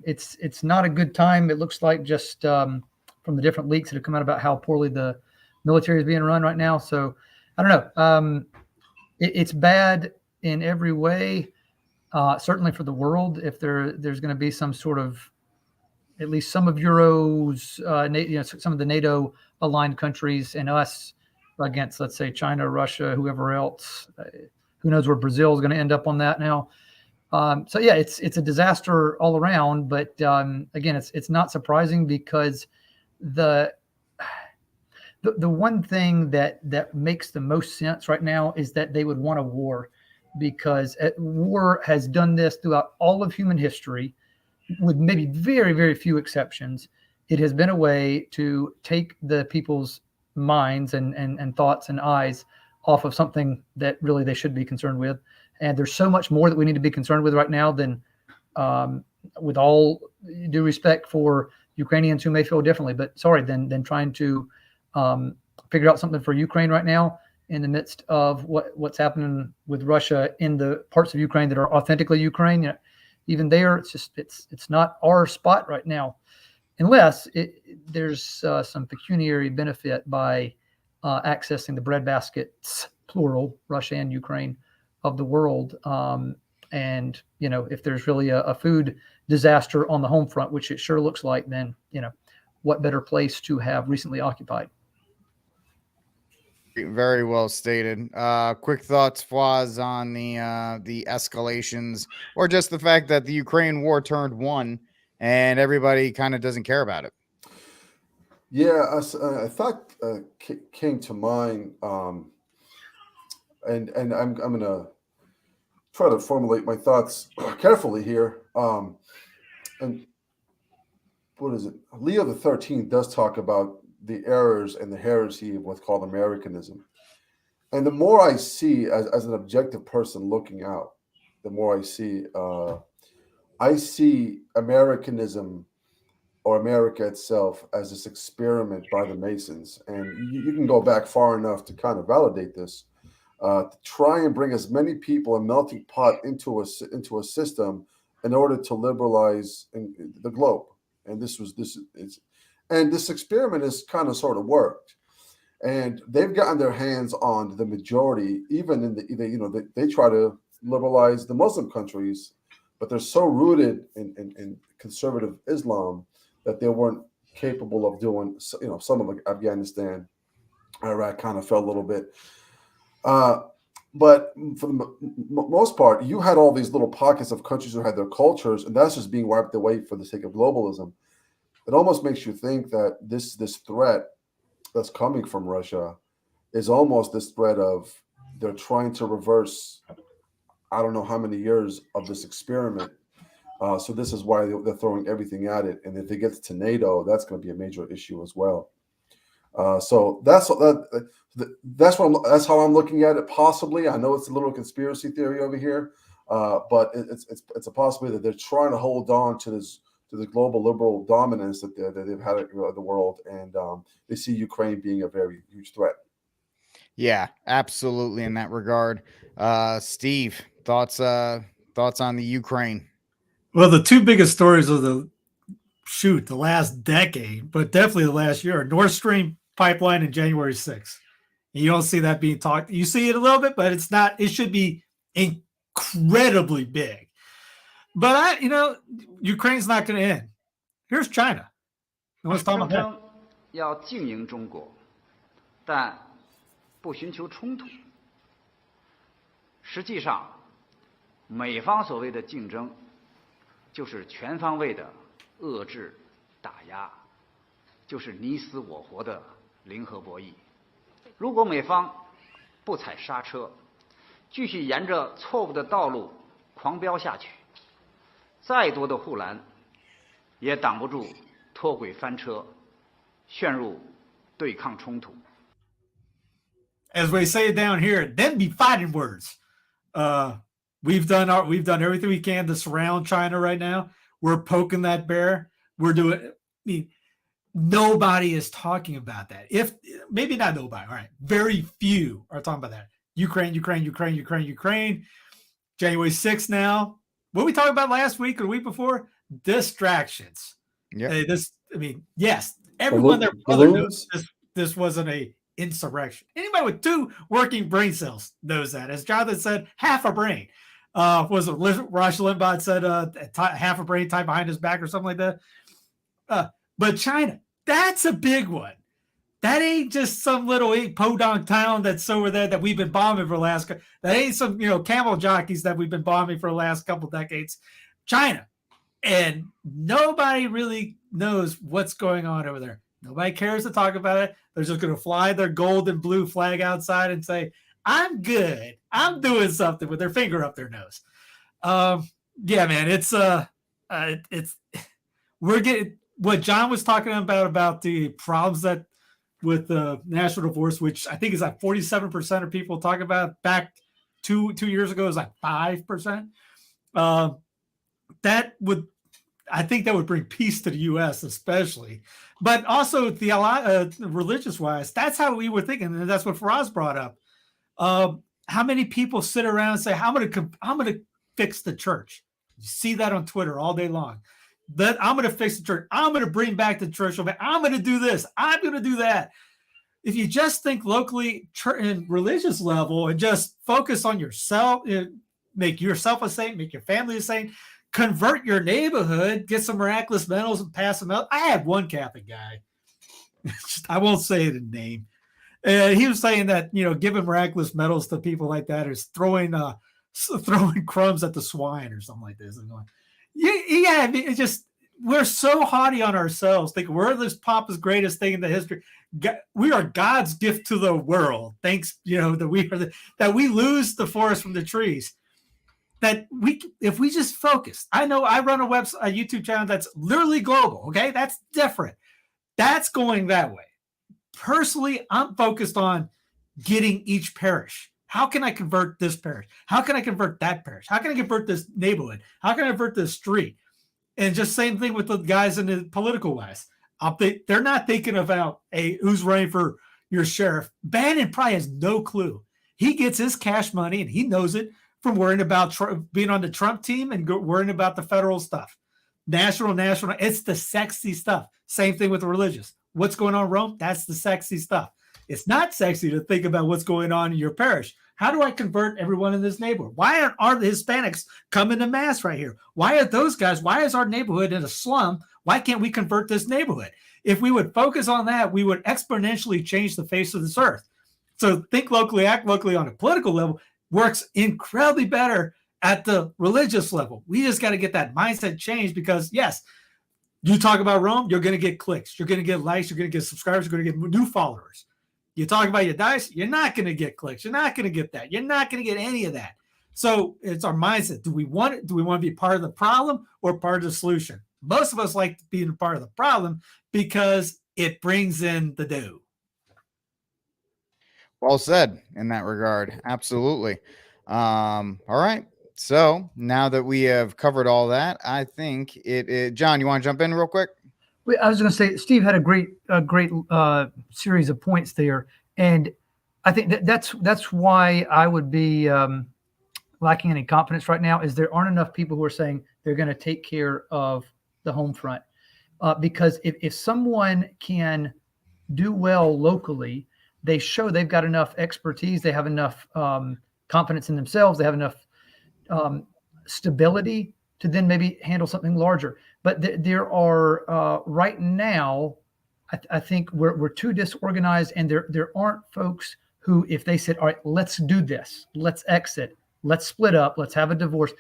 [SPEAKER 21] It's not a good time. It looks like just from the different leaks that have come out about how poorly the military is being run right now. So I don't know. It's bad in every way. Certainly for the world, if there's going to be some sort of at least some of some of the NATO aligned countries and us against, let's say, China, Russia, whoever else. Who knows where Brazil is going to end up on that now? So yeah, it's a disaster all around. But again, it's not surprising because the one thing that makes the most sense right now is that they would want a war, because war has done this throughout all of human history, with maybe very, very few exceptions. It has been a way to take the people's minds and thoughts and eyes off of something that really they should be concerned with. And there's so much more that we need to be concerned with right now than, with all due respect for Ukrainians who may feel differently, but than trying to figure out something for Ukraine right now in the midst of what's happening with Russia in the parts of Ukraine that are authentically Ukraine. Even there, it's not our spot right now, unless there's some pecuniary benefit by accessing the breadbaskets, plural, Russia and Ukraine, of the world. And, if there's really a food disaster on the home front, which it sure looks like, then, what better place to have recently occupied?
[SPEAKER 2] Very well stated. Quick thoughts, Fawaz, on the escalations, or just the fact that the Ukraine war turned one and everybody kind of doesn't care about it.
[SPEAKER 19] Yeah, a thought came to mind, and I'm going to try to formulate my thoughts carefully here. And what is it? Leo the 13th does talk about the errors and the heresy of what's called Americanism. And the more I see as an objective person looking out, the more I see Americanism, or America itself, as this experiment by the Masons. And you can go back far enough to kind of validate this, to try and bring as many people, a melting pot, into a system in order to liberalize the globe. And this experiment has kind of sort of worked. And they've gotten their hands on the majority, even in they try to liberalize the Muslim countries, but they're so rooted in conservative Islam that they weren't capable of doing, some of Afghanistan, Iraq kind of fell a little bit. But for the most part, you had all these little pockets of countries who had their cultures, and that's just being wiped away for the sake of globalism. It almost makes you think that this threat that's coming from Russia is almost this threat of they're trying to reverse, I don't know how many years of this experiment. So this is why they're throwing everything at it. And if it gets to NATO, that's going to be a major issue as well. So that's how I'm looking at it. Possibly, I know it's a little conspiracy theory over here, but it's a possibility that they're trying to hold on to the global liberal dominance that they've had in the world, and they see Ukraine being a very huge threat.
[SPEAKER 2] Yeah, absolutely. In that regard, Steve, thoughts on the Ukraine?
[SPEAKER 3] Well, the two biggest stories of the last decade, but definitely the last year, Nord Stream pipeline and January 6th. And you don't see that being talked. You see it a little bit, but it's not. It should be incredibly big. But Ukraine's not going to end. Here's China. No one's talking about that.
[SPEAKER 8] 要经营中国，但不寻求冲突。实际上，美方所谓的竞争，就是全方位的遏制、打压，就是你死我活的零和博弈。如果美方不踩刹车，继续沿着错误的道路狂飙下去，再多的护栏也挡不住脱轨翻车，陷入对抗冲突。
[SPEAKER 3] As we say it down here, then be fighting words. We've done everything we can to surround China right now. We're poking that bear. We're doing. Nobody is talking about that. If maybe not nobody. All right, very few are talking about that. Ukraine. January 6th now. What we talked about last week or the week before? Distractions.
[SPEAKER 2] Yeah.
[SPEAKER 3] Yes, everyone there knows this wasn't a insurrection. Anybody with two working brain cells knows that. As Jonathan said, half a brain. Was it Rush Limbaugh said half a brain tied behind his back or something like that? But China, that's a big one. That ain't just some little podunk town that's over there that we've been bombing for the last. That ain't some camel jockeys that we've been bombing for the last couple decades. China, and nobody really knows what's going on over there. Nobody cares to talk about it. They're just going to fly their gold and blue flag outside and say, "I'm good. I'm doing something," with their finger up their nose. Yeah, man, it's we're getting what John was talking about the problems that with the national divorce, which I think is like 47% of people talk about. Back two years ago, it was like 5%. I think that would bring peace to the U.S. especially, but also the religious wise. That's how we were thinking, and that's what Faraz brought up. How many people sit around and say, "I'm gonna fix the church"? You see that on Twitter all day long. That I'm gonna fix the church. I'm gonna bring back the church. I'm gonna do this. I'm gonna do that. If you just think locally, church and religious level, and just focus on yourself, make yourself a saint, make your family a saint. Convert your neighborhood, get some miraculous medals and pass them out. I had one Catholic guy, I won't say the name, and he was saying that giving miraculous medals to people like that is throwing crumbs at the swine or something like this. I'm going, yeah, it's just we're so haughty on ourselves, think we're this Papa's greatest thing in the history. We are God's gift to the world. Thanks, that we lose the forest from the trees. That if we just focus, I know I run a YouTube channel that's literally global. Okay. That's different. That's going that way. Personally, I'm focused on getting each parish. How can I convert this parish? How can I convert that parish? How can I convert this neighborhood? How can I convert this street? And just same thing with the guys in the political wise. They're not thinking about who's running for your sheriff. Bannon probably has no clue. He gets his cash money and he knows it from worrying about being on the Trump team and worrying about the federal stuff. National, it's the sexy stuff. Same thing with the religious. What's going on in Rome? That's the sexy stuff. It's not sexy to think about what's going on in your parish. How do I convert everyone in this neighborhood? Why aren't the Hispanics coming to mass right here? Why are those guys? Why is our neighborhood in a slum? Why can't we convert this neighborhood? If we would focus on that, we would exponentially change the face of this earth. So think locally, act locally on a political level. Works incredibly better at the religious level. We just got to get that mindset changed because, yes, you talk about Rome, you're going to get clicks. You're going to get likes. You're going to get subscribers. You're going to get new followers. You talk about your dice, you're not going to get clicks. You're not going to get that. You're not going to get any of that. So it's our mindset. Do we want to be part of the problem or part of the solution? Most of us like being part of the problem because it brings in the dough.
[SPEAKER 2] Well said in that regard. Absolutely. All right. So now that we have covered all that, I think John, you want to jump in real quick?
[SPEAKER 21] I was going to say, Steve had a great series of points there. And I think that's why I would be lacking any confidence right now is there aren't enough people who are saying they're going to take care of the home front. Because if someone can do well locally, they show they've got enough expertise. They have enough confidence in themselves. They have enough stability to then maybe handle something larger. But there are right now, I think we're too disorganized, and there aren't folks who, if they said, "All right, let's do this, let's exit, let's split up, let's have a divorce,"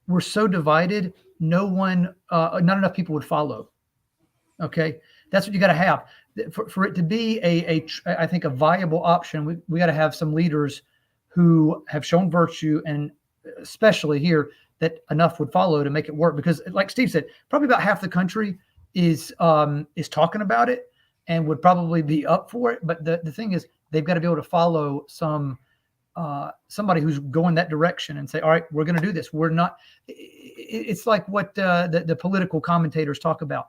[SPEAKER 21] we're so divided. Not enough people would follow. Okay, that's what you got to have. For it to be I think a viable option, we got to have some leaders who have shown virtue, and especially here that enough would follow to make it work. Because, like Steve said, probably about half the country is talking about it and would probably be up for it. But the thing is, they've got to be able to follow somebody who's going that direction and say, "All right, we're going to do this." We're not. It's like what the political commentators talk about.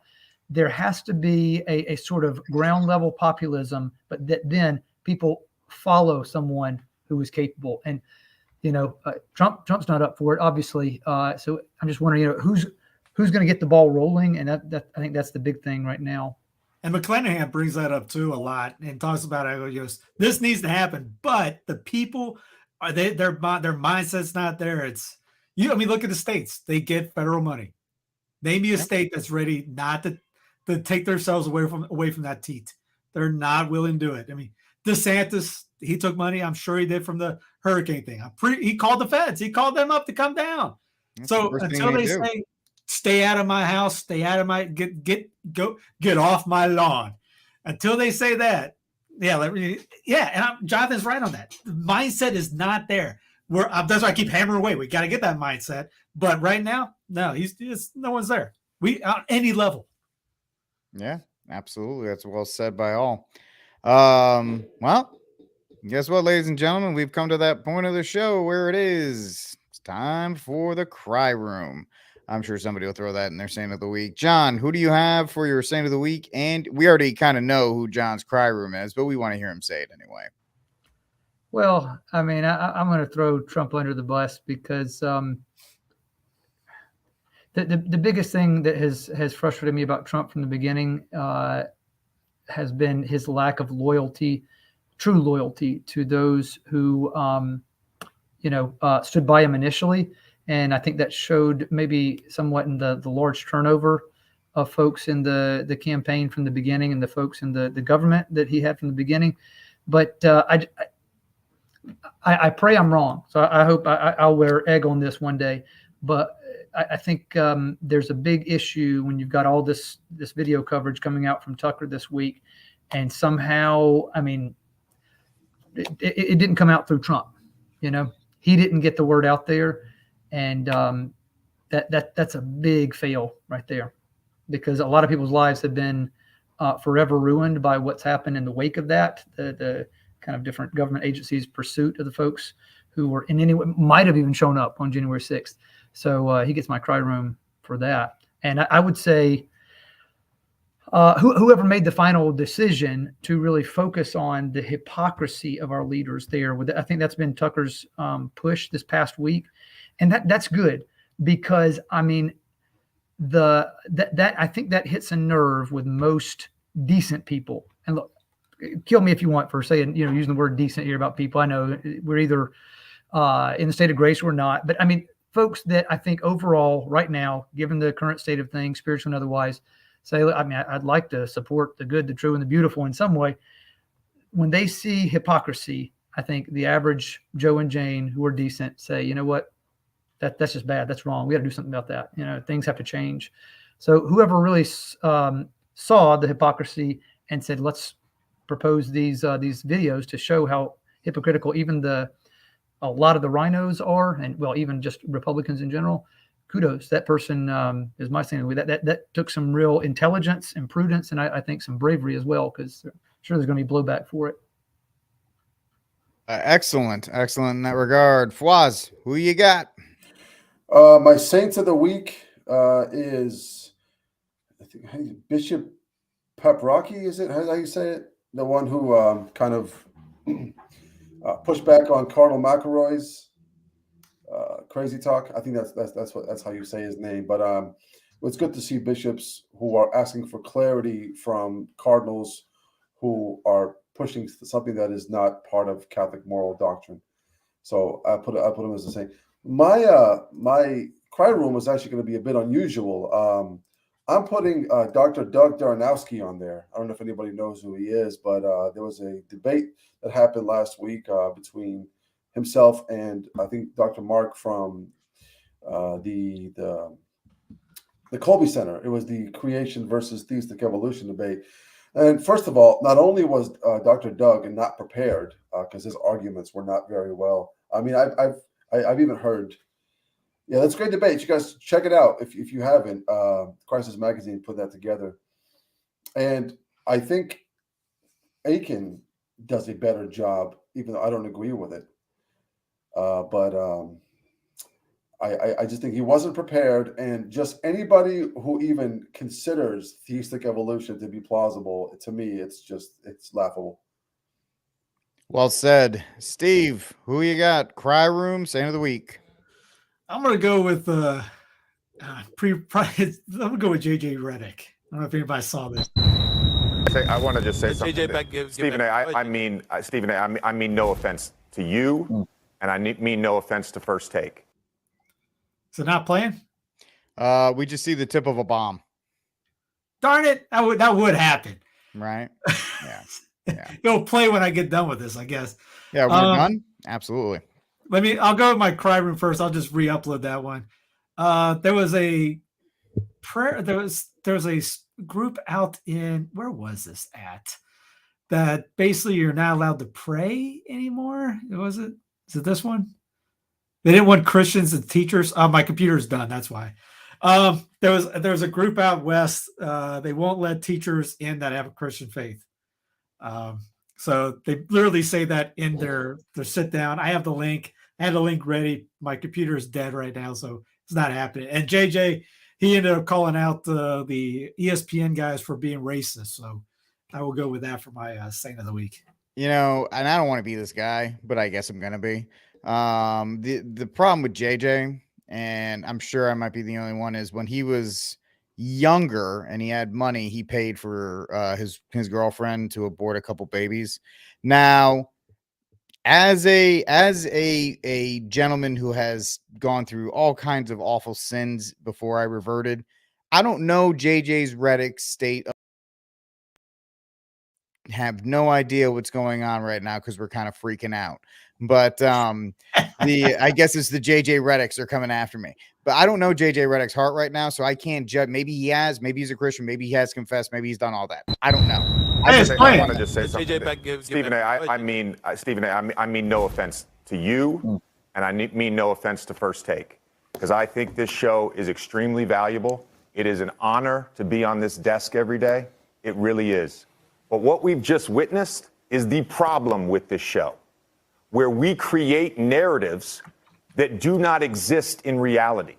[SPEAKER 21] There has to be a sort of ground level populism, but that then people follow someone who is capable. And Trump's not up for it, obviously. So I'm just wondering, who's going to get the ball rolling, and that I think that's the big thing right now.
[SPEAKER 3] And McClanahan brings that up too a lot and talks about this needs to happen, but the people their mindset's not there. Look at the states; they get federal money. Name me a state that's ready not to take themselves away from that teat. They're not willing to do it. I mean, DeSantis, he took money. I'm sure he did from the hurricane thing. He called the feds. He called them up to come down. So until they say, stay out of my house, stay out of my get off my lawn. Until they say that, and Jonathan's right on that. The mindset is not there. That's why I keep hammering away. We got to get that mindset. But right now, no, no one's there. We on any level.
[SPEAKER 2] Yeah, absolutely. That's well said by all. Well, guess what, ladies and gentlemen? We've come to that point of the show where it is. It's time for the cry room. I'm sure somebody will throw that in their Saint of the Week. John, who do you have for your Saint of the Week? And we already kind of know who John's cry room is, but we want to hear him say it anyway.
[SPEAKER 21] Well, I mean, I'm going to throw Trump under the bus because the biggest thing that has frustrated me about Trump from the beginning has been his lack of loyalty, true loyalty to those who, stood by him initially. And I think that showed maybe somewhat in the large turnover of folks in the campaign from the beginning and the folks in the government that he had from the beginning. But I pray I'm wrong. So I hope I'll wear egg on this one day. But I think there's a big issue when you've got all this video coverage coming out from Tucker this week. And somehow, I mean, it didn't come out through Trump. He didn't get the word out there. And that's a big fail right there, because a lot of people's lives have been forever ruined by what's happened in the wake of that. The kind of different government agencies' pursuit of the folks who were in any way might have even shown up on January 6th. So he gets my cry room for that. And I would say whoever made the final decision to really focus on the hypocrisy of our leaders there, I think that's been Tucker's push this past week. And that's good, because I mean, I think that hits a nerve with most decent people. And look, kill me if you want for saying, using the word decent here about people. I know we're either in the state of grace or not, but I mean, folks that I think overall right now, given the current state of things, spiritual and otherwise, say, I mean, I'd like to support the good, the true, and the beautiful in some way. When they see hypocrisy, I think the average Joe and Jane who are decent say, you know what? That's just bad. That's wrong. We got to do something about that. Things have to change. So whoever really saw the hypocrisy and said, let's propose these videos to show how hypocritical even a lot of the rhinos are, and well, even just Republicans in general. Kudos. That person is my saying. That took some real intelligence and prudence, and I think some bravery as well, because I'm sure there's going to be blowback for it.
[SPEAKER 2] Excellent in that regard. Fwaz, who you got?
[SPEAKER 19] My Saints of the Week is, I think, Bishop Paprocki. Is it? How you say it? The one who kind of pushed back on Cardinal McElroy's crazy talk. I think that's how you say his name. But it's good to see bishops who are asking for clarity from cardinals who are pushing something that is not part of Catholic moral doctrine. So I put him as the same. My cry room was actually going to be a bit unusual. I'm putting Dr. Doug Darnowski on there. I don't know if anybody knows who he is, but there was a debate that happened last week between himself and I think Dr. Mark from the Colby Center. It was the creation versus theistic evolution debate. And first of all, not only was Dr. Doug not prepared because his arguments were not very well. I mean, I've even heard, that's a great debate. You guys check it out if you haven't. Crisis Magazine put that together. And I think Aiken does a better job, even though I don't agree with it. But I just think he wasn't prepared. And just anybody who even considers theistic evolution to be plausible, to me, it's laughable.
[SPEAKER 2] Well said. Steve, who you got? Cry room, Saint of the Week.
[SPEAKER 3] I'm going to go with I'm going to go with JJ Redick. I don't know if anybody saw this.
[SPEAKER 9] I want to just say something. Stephen A., I mean no offense to you, and I mean no offense to First Take.
[SPEAKER 3] So not playing?
[SPEAKER 2] We just see the tip of a bomb.
[SPEAKER 3] Darn it! That would happen.
[SPEAKER 2] Right? Yeah. Yeah.
[SPEAKER 3] It'll play when I get done with this, I guess.
[SPEAKER 2] Yeah, we're done. Absolutely.
[SPEAKER 3] I'll go with my cry room first. I'll just re-upload that one. There was a prayer. There was a group out in, where was this at? That basically you're not allowed to pray anymore. Is it this one? They didn't want Christians and teachers. My computer's done. That's why. There was a group out west. They won't let teachers in that have a Christian faith. So they literally say that in their sit down. I have the link. I had the link ready. My computer is dead right now, so it's not happening. And JJ, he ended up calling out the ESPN guys for being racist. So I will go with that for my saint of the week.
[SPEAKER 2] And I don't want to be this guy, but I guess I'm gonna be. The problem with JJ, and I'm sure I might be the only one, is when he was younger and he had money, he paid for his girlfriend to abort a couple babies. Now, as a gentleman who has gone through all kinds of awful sins before I reverted, I don't know JJ's Reddit state of, have no idea what's going on right now because we're kind of freaking out. But I guess it's the JJ Reddick's are coming after me. But I don't know JJ Reddick's heart right now, so I can't judge. Maybe he has, maybe he's a Christian, maybe he has confessed, maybe he's done all that. I don't know.
[SPEAKER 9] I want to just say something. Stephen A., I mean no offense to you, and I mean no offense to First Take, because I think this show is extremely valuable. It is an honor to be on this desk every day. It really is. But what we've just witnessed is the problem with this show, where we create narratives that do not exist in reality.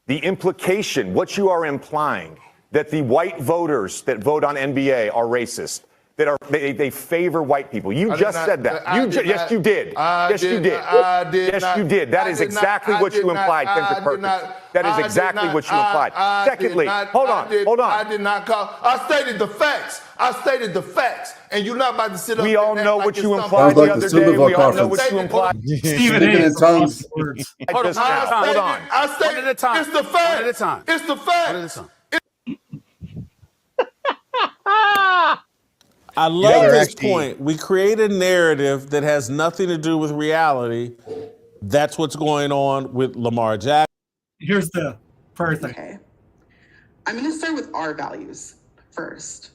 [SPEAKER 9] The implication, what you are implying, that the white voters that vote on NBA are racist, that they favor white people. You just said that. Yes, you did. Yes, you did. Yes, you did. That is exactly what you implied, Kendrick Perkins. That is exactly what you implied. Secondly, hold on.
[SPEAKER 10] I did not call. I stated the facts. And you're not about to sit up.
[SPEAKER 9] We all know what you implied the other day. We all know what you implied.
[SPEAKER 3] Stephen A.
[SPEAKER 9] Hold on.
[SPEAKER 10] I stated it's the facts. It's the facts.
[SPEAKER 11] I love this point. We create a narrative that has nothing to do with reality. That's what's going on with Lamar Jackson.
[SPEAKER 3] Here's the first thing.
[SPEAKER 23] Okay. I'm going to start with our values first.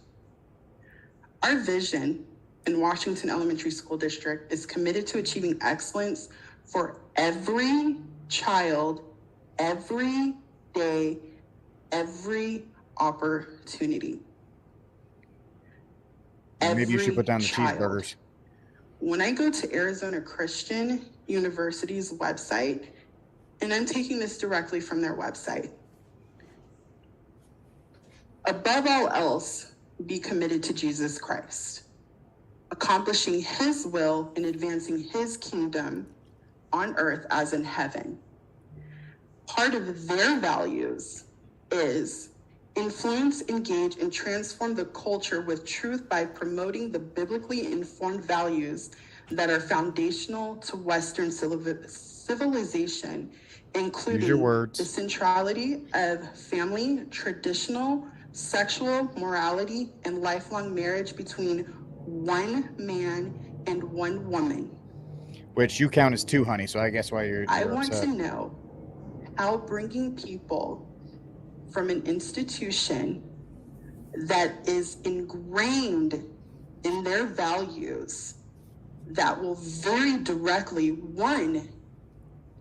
[SPEAKER 23] Our vision in Washington Elementary School District is committed to achieving excellence for every child, every day, every opportunity.
[SPEAKER 2] Maybe you should put down the cheeseburgers.
[SPEAKER 23] When I go to Arizona Christian University's website, and I'm taking this directly from their website, above all else, be committed to Jesus Christ, accomplishing his will and advancing his kingdom on earth as in heaven. Part of their values is influence, engage, and transform the culture with truth by promoting the biblically informed values that are foundational to Western civilization, including the centrality of family, traditional, sexual morality, and lifelong marriage between one man and one woman.
[SPEAKER 2] Which you count as two, honey, so I guess why you're
[SPEAKER 23] I want
[SPEAKER 2] upset.
[SPEAKER 23] to know how bringing people from an institution that is ingrained in their values that will very directly, one,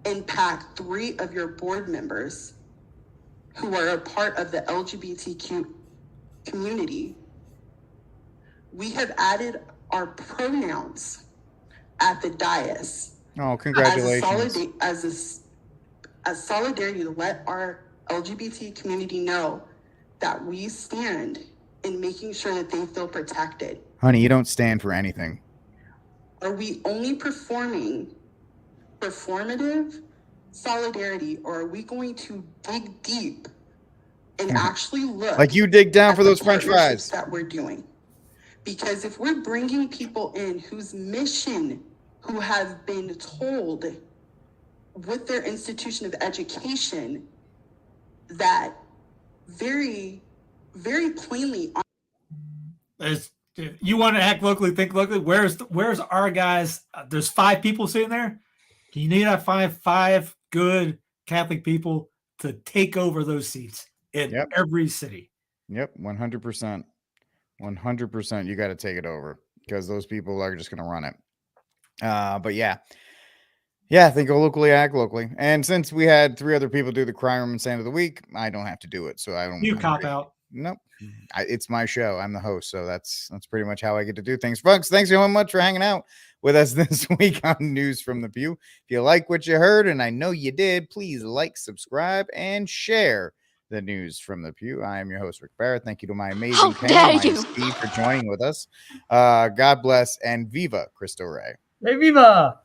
[SPEAKER 23] impact 3 of your board members who are a part of the LGBTQ community. We have added our pronouns at the dais.
[SPEAKER 2] Oh, congratulations.
[SPEAKER 23] As solidarity to let our LGBT community know that we stand in making sure that they feel protected.
[SPEAKER 2] Honey, you don't stand for anything.
[SPEAKER 23] Are we only performing performative solidarity, or are we going to dig deep and actually look
[SPEAKER 2] like you dig down for those French fries
[SPEAKER 23] that we're doing? Because if we're bringing people in whose mission, who have been told with their institution of education that very, very plainly.
[SPEAKER 3] You want to act locally, think locally. Where's our guys? There's 5 people sitting there. You need to find 5 good Catholic people to take over those seats in every city.
[SPEAKER 2] Yep, 100%. 100%. You got to take it over because those people are just going to run it. But yeah, think locally, act locally. And since we had 3 other people do the crime room and stand of the week, I don't have to do it. So I don't.
[SPEAKER 3] You cop out.
[SPEAKER 2] Nope. It's my show. I'm the host, so that's pretty much how I get to do things. Folks, thanks so much for hanging out with us this week on News from the Pew. If you like what you heard, and I know you did, please like, subscribe, and share the News from the Pew. I am your host, Rick Barrett. Thank you to my amazing panel, Steve, for joining with us. God bless, and Viva Cristo Rey.
[SPEAKER 21] Hey, Viva!